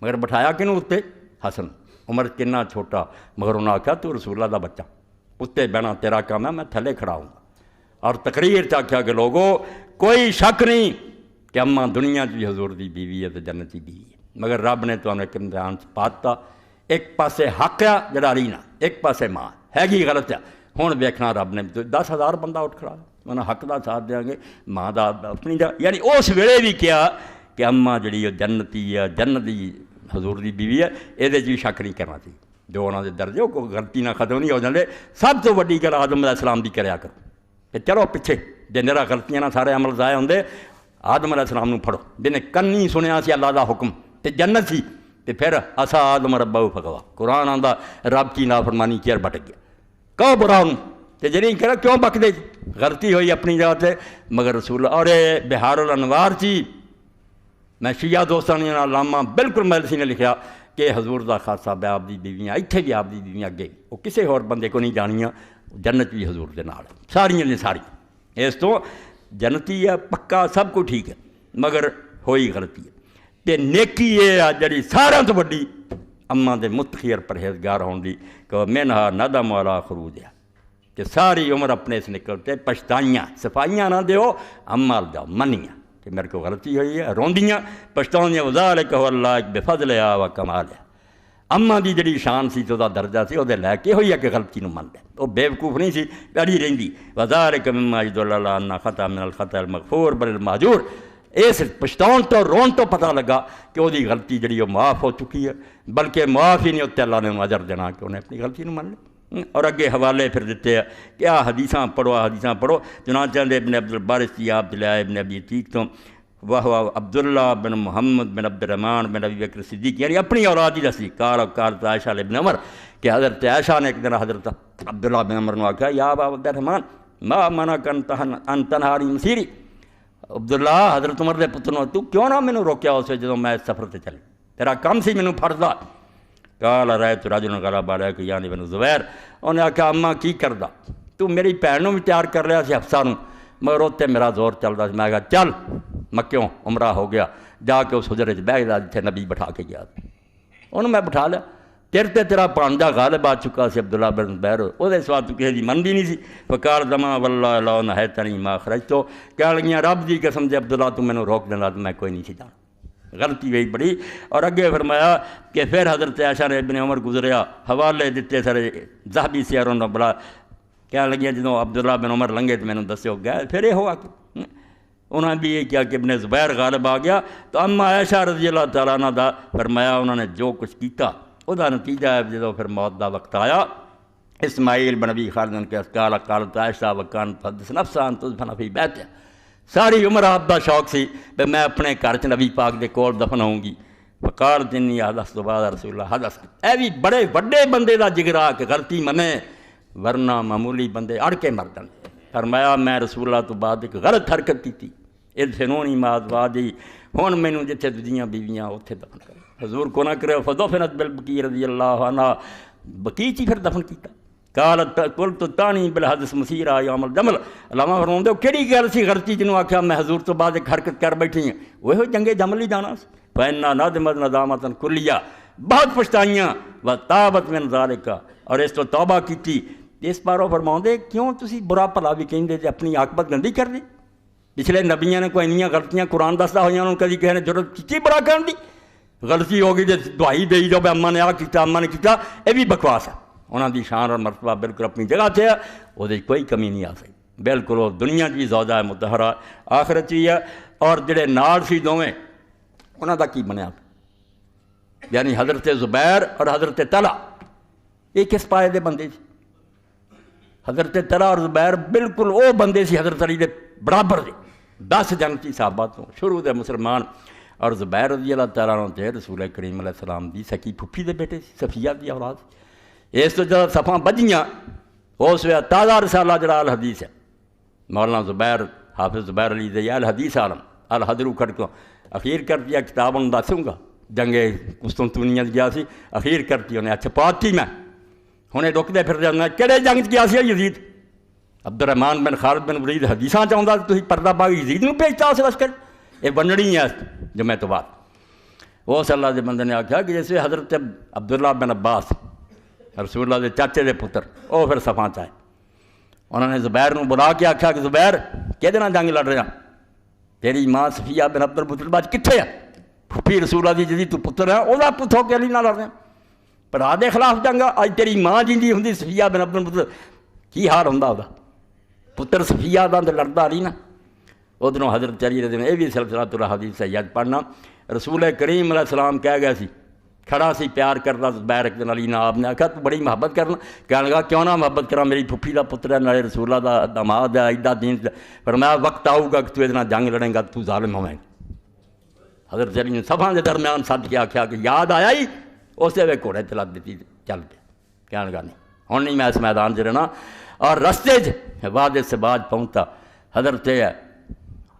مگر بٹھایا کنوں اتنے حسن، عمر کنا چھوٹا، مگر انہوں نے کہا تو رسول اللہ دا بچہ، اتنے بہنا تیرا کام ہے میں تھلے کھڑا ہوں گا۔ اور تقریر چاہیا کہ لوگوں کوئی شک نہیں کہ اماں دنیا چ بھی حضور دی بیوی ہے تو جنت کی بیوی ہے، مگر رب نے تو ایک امتحان پاتا، ایک پاسے حق ہے جڑا علی نہ، ایک پاسے ماں ہے گی غلط ہے، ہوں ویکھنا رب نے 10,000 بندہ اٹھ کھڑا، انہیں حق دا ساتھ دیں گے، ماں دا اپنی دا، یعنی اس ویلے بھی کیا کہ اماں جڑی جنتی ہے، جنت دی حضور دی بیوی ہے، یہ بھی شک نہیں کرنا چاہیے، جو انہوں کے درجے کو غلطی نہ ختم نہیں ہو جاتے۔ سب تو وڈی گل آدم علیہ السلام دی کریا کرو کہ چلو پیچھے جے میرا غلطیاں نہ سارے عمل ضائع ہوندے، آدم علیہ السلام نو پڑھو جنہیں کنی سنیا سی اللہ دا حکم تے جنت سی، تے پھر اسا آدم ربہ فغوا، قرآن آندا رب کی نافرمانی کیا بٹک گیا، کہو برا ہوں تے جنہیں کہا کیوں بک دے، غلطی ہوئی اپنی جگہ تے، مگر رسول اور بہار الانوار چی میں شیعہ دوستاں نے علامہ بالکل مجلسی نے لکھا کہ حضور دا خاصہ بے آپ دی بیویاں اتنے بھی آپ دی بیویاں گئی وہ کسی اور بندے کو نہیں جانیاں جنت بھی حضور دے نال ساریاں نے ساری اس تو جنتی ہے پکا سب کو ٹھیک ہے مگر ہوئی غلطی ہے تے نیکی یہ ہے جڑی سارا تو بڑی اماں دے متخیر پرہیزگار ہون دی کہ منہا ندم والا خروج ہے کہ ساری عمر اپنے سے نکلتے پچھتائیاں صفائیاں نہ دیو عمال جاؤ منیاں کہ میرے کو غلطی ہوئی ہے روندیاں پچھتاؤں وذالک هو اللہ بفضل و کمال ہے اماں دی جڑی شان سی تو دا درجہ سی وہ لے کے ہوئی ہے کہ غلطی نو من لے وہ بیوقوف نہیں سی پیاری رہندی وذالک مما یدل اللہ ان خطا من الخطا المغفور بل الماجور اس پچھتاؤں تو رون تو پتہ لگا کہ وہ دی غلطی جڑی وہ معاف ہو چکی ہے بلکہ معاف ہی نہیں ہوتے اللہ نے اجر دینا کہ انہیں اپنی غلطی نو من لے اور اگے حوالے پھر دیتے ہیں کہ حدیثاں پڑھو چنانچہ ابن عبد البار سیاب دلیا ابن ابی عتیق تو وہ عبداللہ بن محمد بن عبد الرحمن بن ابی بکر صدیق یعنی اپنی اولاد ہی دسی قالت عائشہ ابن عمر کہ حضرت عائشہ نے ایک دن حضرت عبداللہ بن عمر نے آکھا یا ابا عبد الرحمن ما منعک ان تنہاری مسیری عبداللہ حضرت عمر دے پتر نو تو کیوں نہ مینوں روکیا اسے جدوں میں سفر تے چلی تیرا کم سی مینوں فرضا قال رأيت رجلا غلب عليك يعني بن زبیر انہیں آکھا اماں کی کردا تو میری بھین نو بھی تیار کر لیا سی حفصہ نو مگر اتنے میرا زور چلدا سی میں کہا چل مکیوں عمرہ ہو گیا جا کے اس حجرے بیٹھ گیا جتھے نبی بٹھا کے گیا انہوں میں بٹھا لیا تیرا پانجا غالب آ چکا سی عبداللہ بن زبیر وہ سوال تو کسی دی من بھی نہیں سی فقال دما واللہ لا نہیتنی ما خرجتو کہہ لگیاں رب دی قسم سے عبداللہ تو مینوں روک دینا تو میں کوئی نہیں سی جانا غلطی ہوئی بڑی اور اگے فرمایا کہ پھر حضرت عائشہ نے ابن عمر گزریا حوالے دیتے سارے ذہبی سیاروں نے بڑا کہنے لگیاں جدوں عبداللہ بن عمر لنگے تو مینوں دسیو گئے پھر یہ ہوا کہ انہوں نے بھی یہ کیا کہ ابن زبیر غالب آ گیا تو اما عائشہ رضی اللہ تعالیٰ عنہ دا فرمایا انہوں نے جو کچھ کیتا وہ دا نتیجہ ہے جدوں پھر موت دا وقت آیا اسماعیل بن ابی خالد کے قال قالت عائشہ وکانت تحدث نفسها ان تدفن فی بیتها ساری عمر آپ دا شوق سی کہ میں اپنے گھر چ نبی پاک دے کول دفن ہوں گی فقالت انی حدثت بعد رسول اللہ حدث اے بھی بڑے وڈے بندے دا جگرا کہ غلطی منے ورنہ معمولی بندے اڑ کے مر جاندے فرمایا میں رسول اللہ تو بعد ایک غلط حرکت کی ادفنونی ما ازواجی ہن مینوں جتھے دوجیاں بیویاں اوتھے دفن کر حضور کو نہ کرے فدفنت بالبقیع رضی اللہ عنہ بقیع چ پھر دفن کیتا قالت قلت تانی بالحدث مسیرہ یوم الجمل علامہ فرماندے ہو کیڑی گل سی غلطی جنوں آکھیا میں حضور تو بعد ایک حرکت کر بیٹھی ہوں وہ جنگے جمل ہی جانا سی فإنا ندمت ندامۃ کلیہ بہت پچھتائیاں وتابت من ذالک اور اس تو توبہ کیتی اس باروں فرماندے کیوں تسی برا بھلا بھی کہندے تے اپنی عاقبت گندی کر دی پچھلے نبیاں نے کوئی انیاں غلطیاں قرآن دسدا ہوئیاں انہوں کدی کہے نے ضرورت کیتی برا کرن دی غلطی ہو گئی تے دعائی دئی جو اماں نے آ کیتا اماں نے کیتا یہ بھی بکواس ہے انہوں دی شان اور مرتبہ بالکل اپنی جگہ سے ہے وہ کوئی کمی نہیں آ سکتی بالکل وہ دنیا بھی زوجہ ہے مطہرہ آخرت بھی ہے اور جڑے نال سی دوویں انہوں دا کی بنیا یعنی حضرت زبیر اور حضرت طلحہ یہ کس پائے دے بندے سی حضرت طلحہ اور زبیر بالکل وہ بندے سی حضرت علی دے برابر دے 10 جنتی صحابہ تو شروع دے مسلمان اور زبیر رضی اللہ تعالیٰ عنہ تے رسول کریم علیہ السلام دی سکی پھپھی دے بیٹے سی صفیہ دی اولاد اس تو جب صفحاں بجیاں اس وقت تازہ رسالہ جڑا الحدیث ہے مولانا زبیر حافظ زبیر علی دے الحدیث عالم الحدرو کر کو اخیر کر دیا کتاب ان دسوں گا جنگ قسطنطنیہ گیا سی اخیر کرتی انہیں اچھا پاتی میں انہیں رکدے پھر جانا کہڑے جنگ گیا سی یزید عبد الرحمن بن خالد بن ولید حدیثاں چاہتا تھی پردہ پا یزید نو بھیجتا اس لشکر یہ بنڑی ہے جمعہ تو بعد وہ صلی اللہ دے بندے نے آکھا کہ جیسے حضرت عبداللہ بن عباس رسول اللہ دے چاچے دے پتر وہ پھر صفاں چاہے انہوں نے زبیر نو بلا کے آکھا کہ زبیر کہ دینا جنگ لڑ رہا تیری ماں صفیہ بن عبد المطلب آج کتھے ہے پھپھی رسول اللہ دی جدی تو پتر ہے وہ پتھ ہو کے علی نہ لڑ رہے پڑھا دے خلاف جنگ اج تیری ماں جی ہوں صفیہ بن عبد المطلب کی حال ہوں وہ پتر صفیہ دا تو لڑتا علی نا ادھروں حضرت علی رضی اللہ یہ بھی سلسلہ الحدیث سید پڑھنا رسول کریم علیہ السلام کہہ گیا سی کھڑا سی پیار کرتا زبیر ایک دن علی نے آپ نے آکھا تو بڑی محبت کرنا کہنے لگا کیوں نہ محبت کرا میری پھپھی دا پتر ہے نالے رسول اللہ دا داماد ہے ایڈا دین فرمایا وقت آؤ گا کہ تو ادنا جنگ لڑیں گا تو ظالم ہوئیں حضرت علی نے صفحاں دے درمیان سد کے آکھیا کہ یاد آیا ہی اسے وے گھوڑے تے لگ دیتی چل پیا کہنے لگا نہیں ہن نہیں میں اس میدان چ رہنا اور رستے واد سے بعد پہنچتا حضرت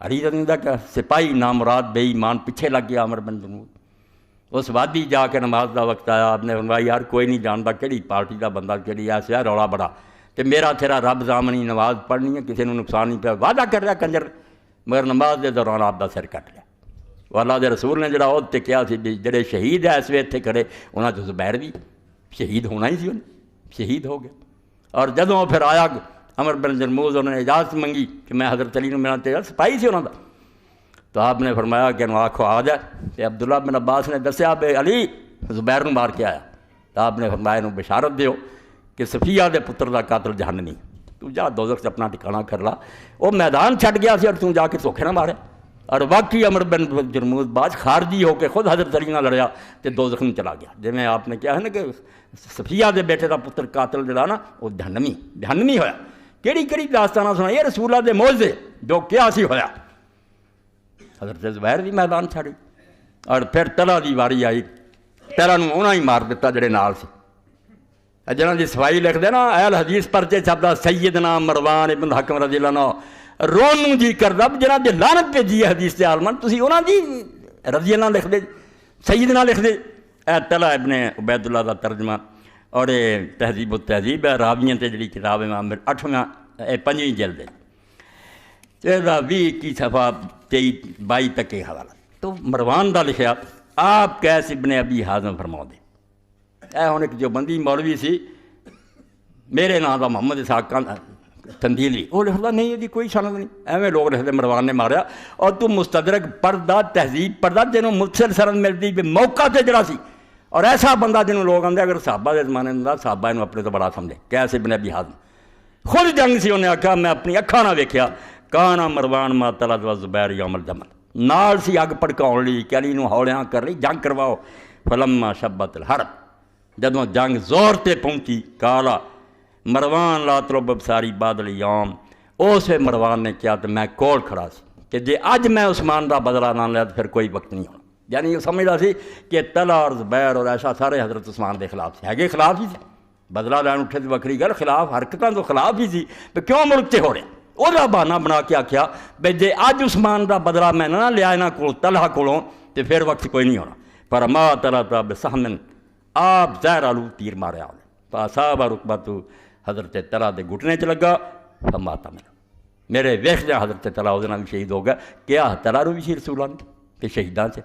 علی رضی اللہ کا سپاہی نامراد بے ایمان پیچھے لگ گیا عمر بن جمود. اس وادی جا کے نماز دا وقت آیا، آپ نے فرمایا یار کوئی نہیں جانتا کہڑی پارٹی دا بندہ کہڑی ایسا رولا بڑا، تے میرا تیرا رب ضامنی نماز پڑھنی ہے، کسی نے نقصان نہیں پیا، وعدہ کر رہا کنجر، مگر نماز دے دوران آپ دا سر کٹ لیا. اللہ دے رسول نے جڑا عہد تے کیا سی جڑے شہید ہے اس ویلے اتنے کھڑے، انہاں چوں زبیر بھی شہید ہونا ہی سی، انہیں شہید ہو گیا. اور جدوں پھر آیا عمر بن جرموز، انہوں نے اجازت منگی کہ میں حضرت علی نوں ملنا چاہیے، سپاہی سی انہوں دا. تو آپ نے فرمایا کہ انہوں آکھو آ جائے. تو عبداللہ بن عباس نے دسیا بے علی زبیر نوں مار کے آیا. تو آپ نے فرمایا انہوں بشارت دیو کہ صفیہ دے پتر دا قاتل جہنمی، تو جا دوزخ اپنا ٹھکانہ کر لا. وہ میدان چھٹ گیا سی اور تو جا کے دھوکھے نہ مارے. اور واقعی عمر بن جرموز باز خارجی ہو کے خود حضرت علی نال لڑیا تو دوزخ میں چلا گیا. جی میں آپ نے کیا ہے نا کہ صفیہ دے بیٹے دا پتر قاتل جڑا نا وہ جہنمی ہویا. کیڑی کیڑی داستانہ سنا یہ رسول اللہ دے معجزے جو کیا سی ہویا. حضرت زبیر بھی میدان چھڑی. اور پھر طلحہ دی واری آئی، طلحہ نوں انہاں ہی مار دیتا جڑے نال سی. جنہاں دی صفائی لکھ دے نا اہل حدیث پرچے چھپدا سیدنا مروان ابن حکم رضی اللہ عنہ، رون جی کردا جنہاں دی لعنت بھیجی ہے حدیث دے عالمان، تسی انہاں دی رضی اللہ لکھ دے، سیدنا لکھ دے. اے طلحہ ابن عبید اللہ دا ترجمہ اور تہذیب التہذیب ہے راویاں تے جڑی کتاب امام 8واں 5ویں جلد ہے، 20 صفحہ 23-22 تک کے حوالہ. تو مروان دا لکھیا آپ قیس ابن ابی حازم فرما دے. اے ہن ایک جو بندی مولوی سی میرے نام دا محمد اسحاق تندیلی، وہ لکھدا نہیں یہ کوئی سند نہیں، ایویں لوگ لکھتے مروان نے ماریا. اور تو مستدرک پڑھدا تہذیب پڑھدا جنوں متصل سند ملتی بھی موقع تے جڑا سی. اور ایسا بندہ جنوں لوگ آندے اگر صحابہ دے زمانے دا صحابہ انہوں اپنے تو بڑا سمجھے. قیس ابن ابی حازم خود جنگ سی، انہیں آکھا میں اپنی اکھاں نہ ویکھیا کانا مروان ما طلعت و زبیر یوم الجمل، نال سی اگ پڑکاؤن لی کہ علی نوں ہولیاں کر لی جنگ کرواؤ. فلما شبت الحرب، جدوں جنگ زور تے پہنچی کالا مروان لا طلب ابصاری بعد الیوم، اس مروان نے کیا تو میں کول کھڑا سی کہ جے اج میں عثمان دا بدلہ نہ لیا تو پھر کوئی وقت نہیں ہونا. یعنی یہ سمجھدا سی کہ طلحہ اور زبیر اور ایسا سارے حضرت عثمان دے خلاف سے ہے، خلاف ہی سی. بدلہ لین اٹھے تو وکری گل، خلاف حرکتاں تو خلاف ہی سی. کیوں ملک تے ہو رہا وہ بہانہ بنا کے آخیا بھائی جے اج عثمان دا بدلہ میں نہ لیا یہاں کو طلحہ کولوں تو پھر وقت کوئی نہیں ہونا. پر ما طلعت بسہم، آپ زہر آلو تیر ماریا فاصاب رکبت، حضرت طلحہ دے گھٹنے چ لگا فمات میرے ویکھدے حضرت طلحہ وہ بھی شہید ہو گیا. کیا طلحہ رو بھی سی رسولاں کہ شہیداں سے.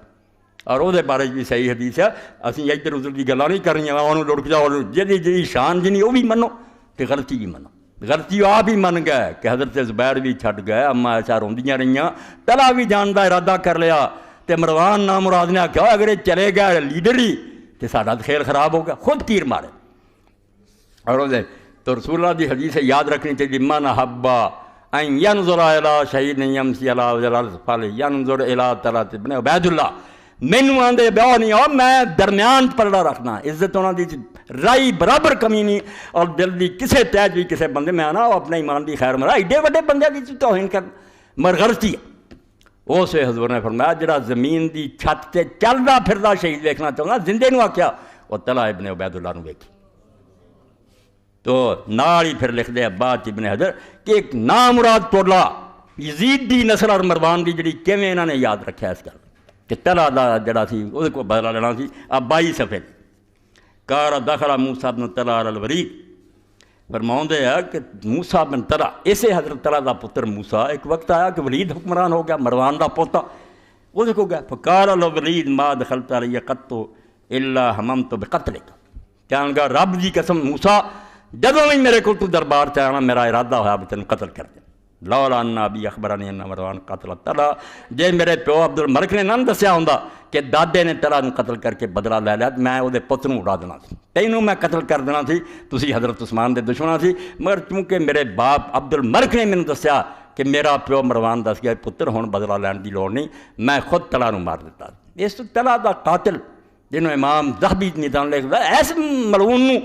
اور وہ بارے بھی صحیح حدیث ہے، اسی ادھر ادھر کی گلاں نہیں کرنی، انہوں لڑک جاؤ جی شان جنی وہ بھی منو تو غلطی بھی منو. غلطی آپ ہی من گئے کہ حضرت زبیر بھی چھٹ گئے، اما ایسا روندیاں رہیاں، طلحہ بھی جان دا ارادہ کر لیا. تے مروان نامراد نے آخیا اگر یہ چلے گئے لیڈر ہی تو ساڈا کھیل خراب ہو گیا، خود تیر مارے. اور وہ تو رسول اللہ دی حدیث یاد رکھنی چاہیے، من حبا ان ینظر الی شہید یمشی علی وجہ الارض فلینظر الی طلحہ ابن عبید اللہ. مینوں آندے بیاہ نہیں آؤ، میں درمیان پلڑا رکھنا، عزت انہوں دی رائی برابر کمی نہیں. اور دل دی کسے تیج بھی کسے بندے میں آنا اپنے ایمان دی خیر مرا ایڈے وڈے بندے کی توہین کر مر غلطی ہے. اس حضور نے فرمایا جڑا زمین دی چھت تے چلدا پھردا شہید ویکھنا چاہتا زندے نو آکھیا وہ طلحہ ابن عبید اللہ نو ویکھی. تو نال ہی پھر لکھ دے بعد ابن حجر کہ ایک نامراد ٹولا یزید دی نسل اور مروان دی جڑی کیویں انہاں نے یاد رکھیا اس گل کہ طلحہ دا جڑا سی وہ کو بدلہ لینا سی. اب 22 صفحے کار دخل موسیٰ بن طلحہ علی الولید فرماؤندے ہے کہ موسیٰ بن طلحہ اسے حضرت طلحہ دا پتر موسیٰ ایک وقت آیا کہ ولید حکمران ہو گیا، مروان دا پوتا وہ دیکھو گیا. فقال الولید ما دخلت علی قط الا حممت بقتلک، کہنے لگا رب دی قسم موسیٰ جدوں بھی میرے کو تو دربار سے آنا میرا ارادہ ہوا بھی تینوں قتل کر دیں. لولا ان ابی اخبرنی ان مروان قتل طلحہ، جے میرے پیو عبد الملک نے نہ دسیا ہوندا کہ دادے نے طلحہ نوں قتل کر کے بدلہ لے لیا میں وہ پتر نوں اڑا دینا سی، تینوں میں قتل کر دینا سی، تسی حضرت عثمان دے دشمن سی. مگر چونکہ میرے باپ عبد الملک نے مینوں دسیا کہ میرا پیو مروان دس گیا پتر ہن بدلہ لین دی لوڑ نہیں، میں خود طلحہ نوں مار دیتا. اس تو طلحہ دا قاتل جنہوں امام ذہبی نظام لکھدا ایس ملعون نوں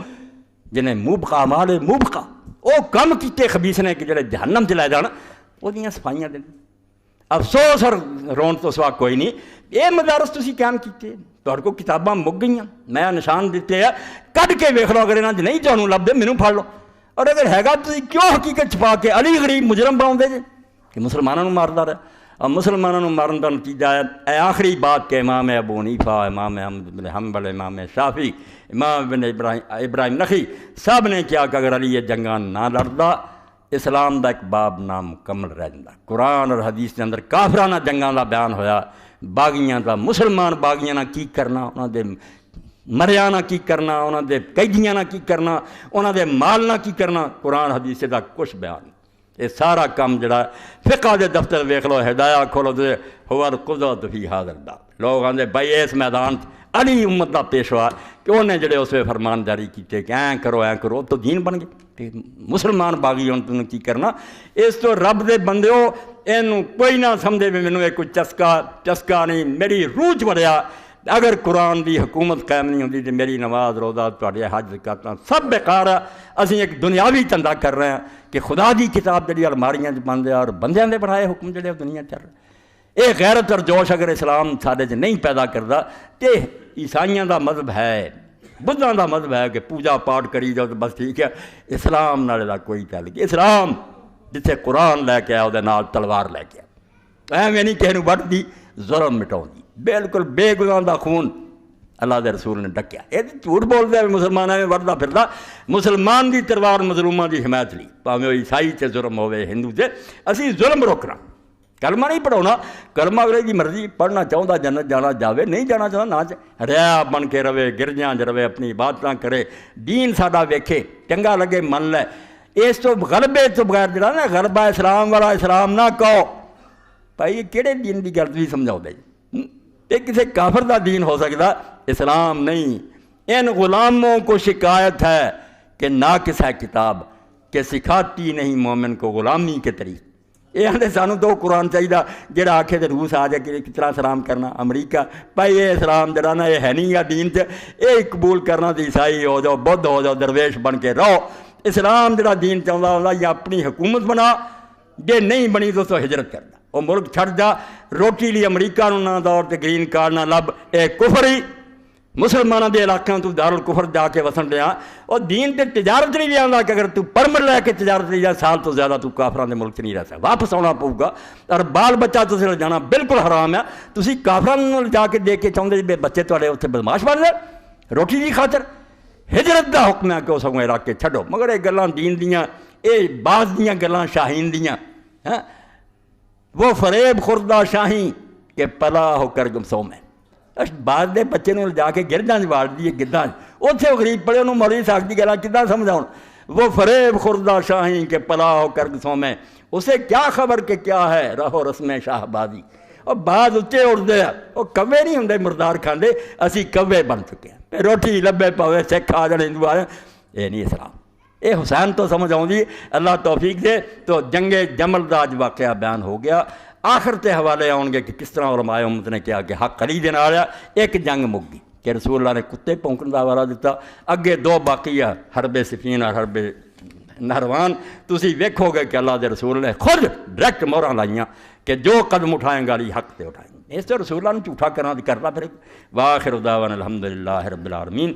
جنہیں موبقا مالے موبقا وہ کم کیتے خبیث نے کہ جڑے جہنم چ لے جان وہ دیاں صفائیاں دین. افسوس اور رون تو سوا کوئی نہیں. یہ مدارس تسی قائم کیتے تہاڈے کو کتاباں مک گئیاں، میں نشان دیتے ہیں کڈ کے ویکھ لو، اگر انہاں نہیں تانوں لبدے مینوں پھڑ لو. اور اگر ہے گا تسی کیوں حقیقت چھپا کے علی غریب مجرم بناؤندے جے کہ مسلمانوں نوں ماردا رہا. اور مسلمانوں مارن کا نتیجہ ہے اے آخری بات کہ امام ابو حنیفہ، امام احمد بن حنبل، امام شافعی، امام بن ابراہیم نخعی سب نے کیا کہ اگر علی یہ جنگاں نہ لڑدا اسلام دا ایک باب نامکمل رہ جاتا۔ قرآن اور حدیث کے اندر کافرانہ جنگاں دا بیان ہویا، باغیاں دا، مسلمان باغیاں نہ کی کرنا، انہاں دے مریا نہ کی کرنا، انہاں دے قیدیاں نہ کی کرنا، انہاں دے مال نہ کی کرنا، قرآن حدیث دا کچھ بیان۔ یہ سارا کام جڑا فقہ دے دفتر ویکھ لو، ہدایہ کھولو تے ہوا القدوۃ فی ھذا الباب، لوگ آندے بھائی اس میدان علی امت دا پیشوا کہ انہیں جڑے اس وے فرمان جاری کیتے کہ این کرو تو دین بن گئے۔ مسلمان باغی ہوں تنوں کی کرنا، اس تو رب دے بندے ہو اینوں کوئی نہ سمجھے بھی مینوں کوئی چسکا نہیں، میری روح چ وڑیا۔ اگر قرآن دی حکومت قائم نہیں ہوتی تو میری نماز روزہ تواڈے حج زکات سب بیکار ہے۔ اسی ایک دنیاوی دھندا کر رہے ہیں کہ خدا دی کتاب جڑی الماریاں بند ہے اور بندیاں دے بنائے حکم جڑے دنیا چل رہے، یہ غیرت اور جوش اگر اسلام سارے چ نہیں پیدا کرتا تو عیسائیاں دا مذہب ہے، بدھاں دا مذہب ہے کہ پوجا پاٹ کری جاؤ تو بس ٹھیک ہے، اسلام نالے دا کوئی تعلق۔ اسلام جتھے قرآن لے کے آیا وہ نال تلوار لے کے آیا، ایویں نہیں کسی نوں وڈ دی ظلم مٹاؤں دی، بالکل بے گناہ دا خون اللہ دے رسول نے ڈکیا۔ یہ جھوٹ بولتے ہیں مسلمان میں وڑتا پھرتا، مسلمان دی تلوار مظلوماں دی حمایت لی، پاویں وہ عیسائی تے ظلم ہوئے ہندو تے، اسی ظلم روکنا، کلمہ نہیں پڑھاؤنا، کلمہ اگلے دی مرضی، پڑھنا چاہتا جنت جانا جاوے، نہیں جانا چاہتا نہ جائے، ریا بن کے رہے، گرجاں چ رہے، اپنی عبادتاں کرے، دین ساڈا ویکھے، چنگا لگے من لے۔ اس تو غلبے تو بغیر جڑا نا غلبہ اسلام والا اسلام نہ کہو، بھائی یہ کہڑے دین دی گل بھی سمجھاؤ دے، یہ کسی کافر دا دین ہو سکتا، اسلام نہیں۔ ان غلاموں کو شکایت ہے کہ ناقص ہے کتاب، کہ سکھاتی نہیں مومن کو غلامی کے طریق۔ یہ آدھے سانوں تو قرآن چاہیے جڑا آکھے تو روس آ جائے کہ کس طرح سلام کرنا، امریکہ بھائی یہ اسلام جڑا نا یہ ہے نہیں یا دین چ، یہ قبول کرنا تو عیسائی ہو جاؤ، بدھ ہو جاؤ، درویش بن کے رہو۔ اسلام جڑا دین چاہتا ہوتا یا اپنی حکومت بنا، جے نہیں بنی تو ہجرت کرنا، وہ ملک چھڑ جا، روٹی لی امریکہ نو نہ دور تے گرین کارڈ نہ لب، اے کفر ہی۔ مسلمانوں دے علاقوں تو دارالکفر جا کے وسن رہا، اور دین تے تجارت نہیں لیا کہ اگر تو پرمٹ لے کے تجارت نہیں جا سال تو زیادہ تو کافران دے ملک نہیں رہ سکتا، واپس آنا پਊ گا، اور بال بچہ تو لے جانا بالکل حرام ہے۔ تسی کافران جا کے دے کے چاہتے جی بچے تھوڑے اتنے بدماش بن جائے روٹی کی خاطر، ہجرت دا حکم ہے کہ اس کو علاقے چھڈو۔ مگر یہ گلاں دین دیاں، یہ بعض دیاں گلاں شاہین دیاں، وہ فریب خوردہ شاہین کہ پلا ہو کر گمسوں میں، بعد دے بچے نوں جا کے گرجاں واڑ دیے گداں، اتنے وہ غریب پڑے انہوں مولوی صاحب دی گلاں کداں سمجھاؤں، وہ فریب خوردہ شاہین کے پلا ہو کر گمسوں میں، اسے کیا خبر کہ کیا ہے رہو رسم شاہ بازی۔ اور بعض اچھے اڑتے ہیں، وہ کوے نہیں ہوں مردار کھاندے، اسی کوے بن چکے ہیں، روٹی لبے پوے سکھ آ جانے ہندو آ جانے، یہ نہیں اسلام۔ یہ حسین تو سمجھ آؤں دی، اللہ توفیق دے۔ تو جنگ جمل دا اج واقعہ بیان ہو گیا، آخر تے حوالے آؤں گے کہ کس طرح علماء امت نے کیا کہ حق علی دے نال ایک جنگ مک گئی کہ رسول اللہ نے کتے پونکن دا حوالہ دیتا، اگے دو باقی ہے حرب صفین اور حرب نہروان۔ تسی ویکھو گے کہ اللہ دے رسول نے خود ڈائریکٹ موہراں لائیاں کہ جو قدم اٹھائیں گا علی حق تے اٹھائیں گے۔ اس سے رسول اللہ نے جھوٹا کرنا کرتا پھر۔ وآخر دعوانا الحمدللہ رب العالمین۔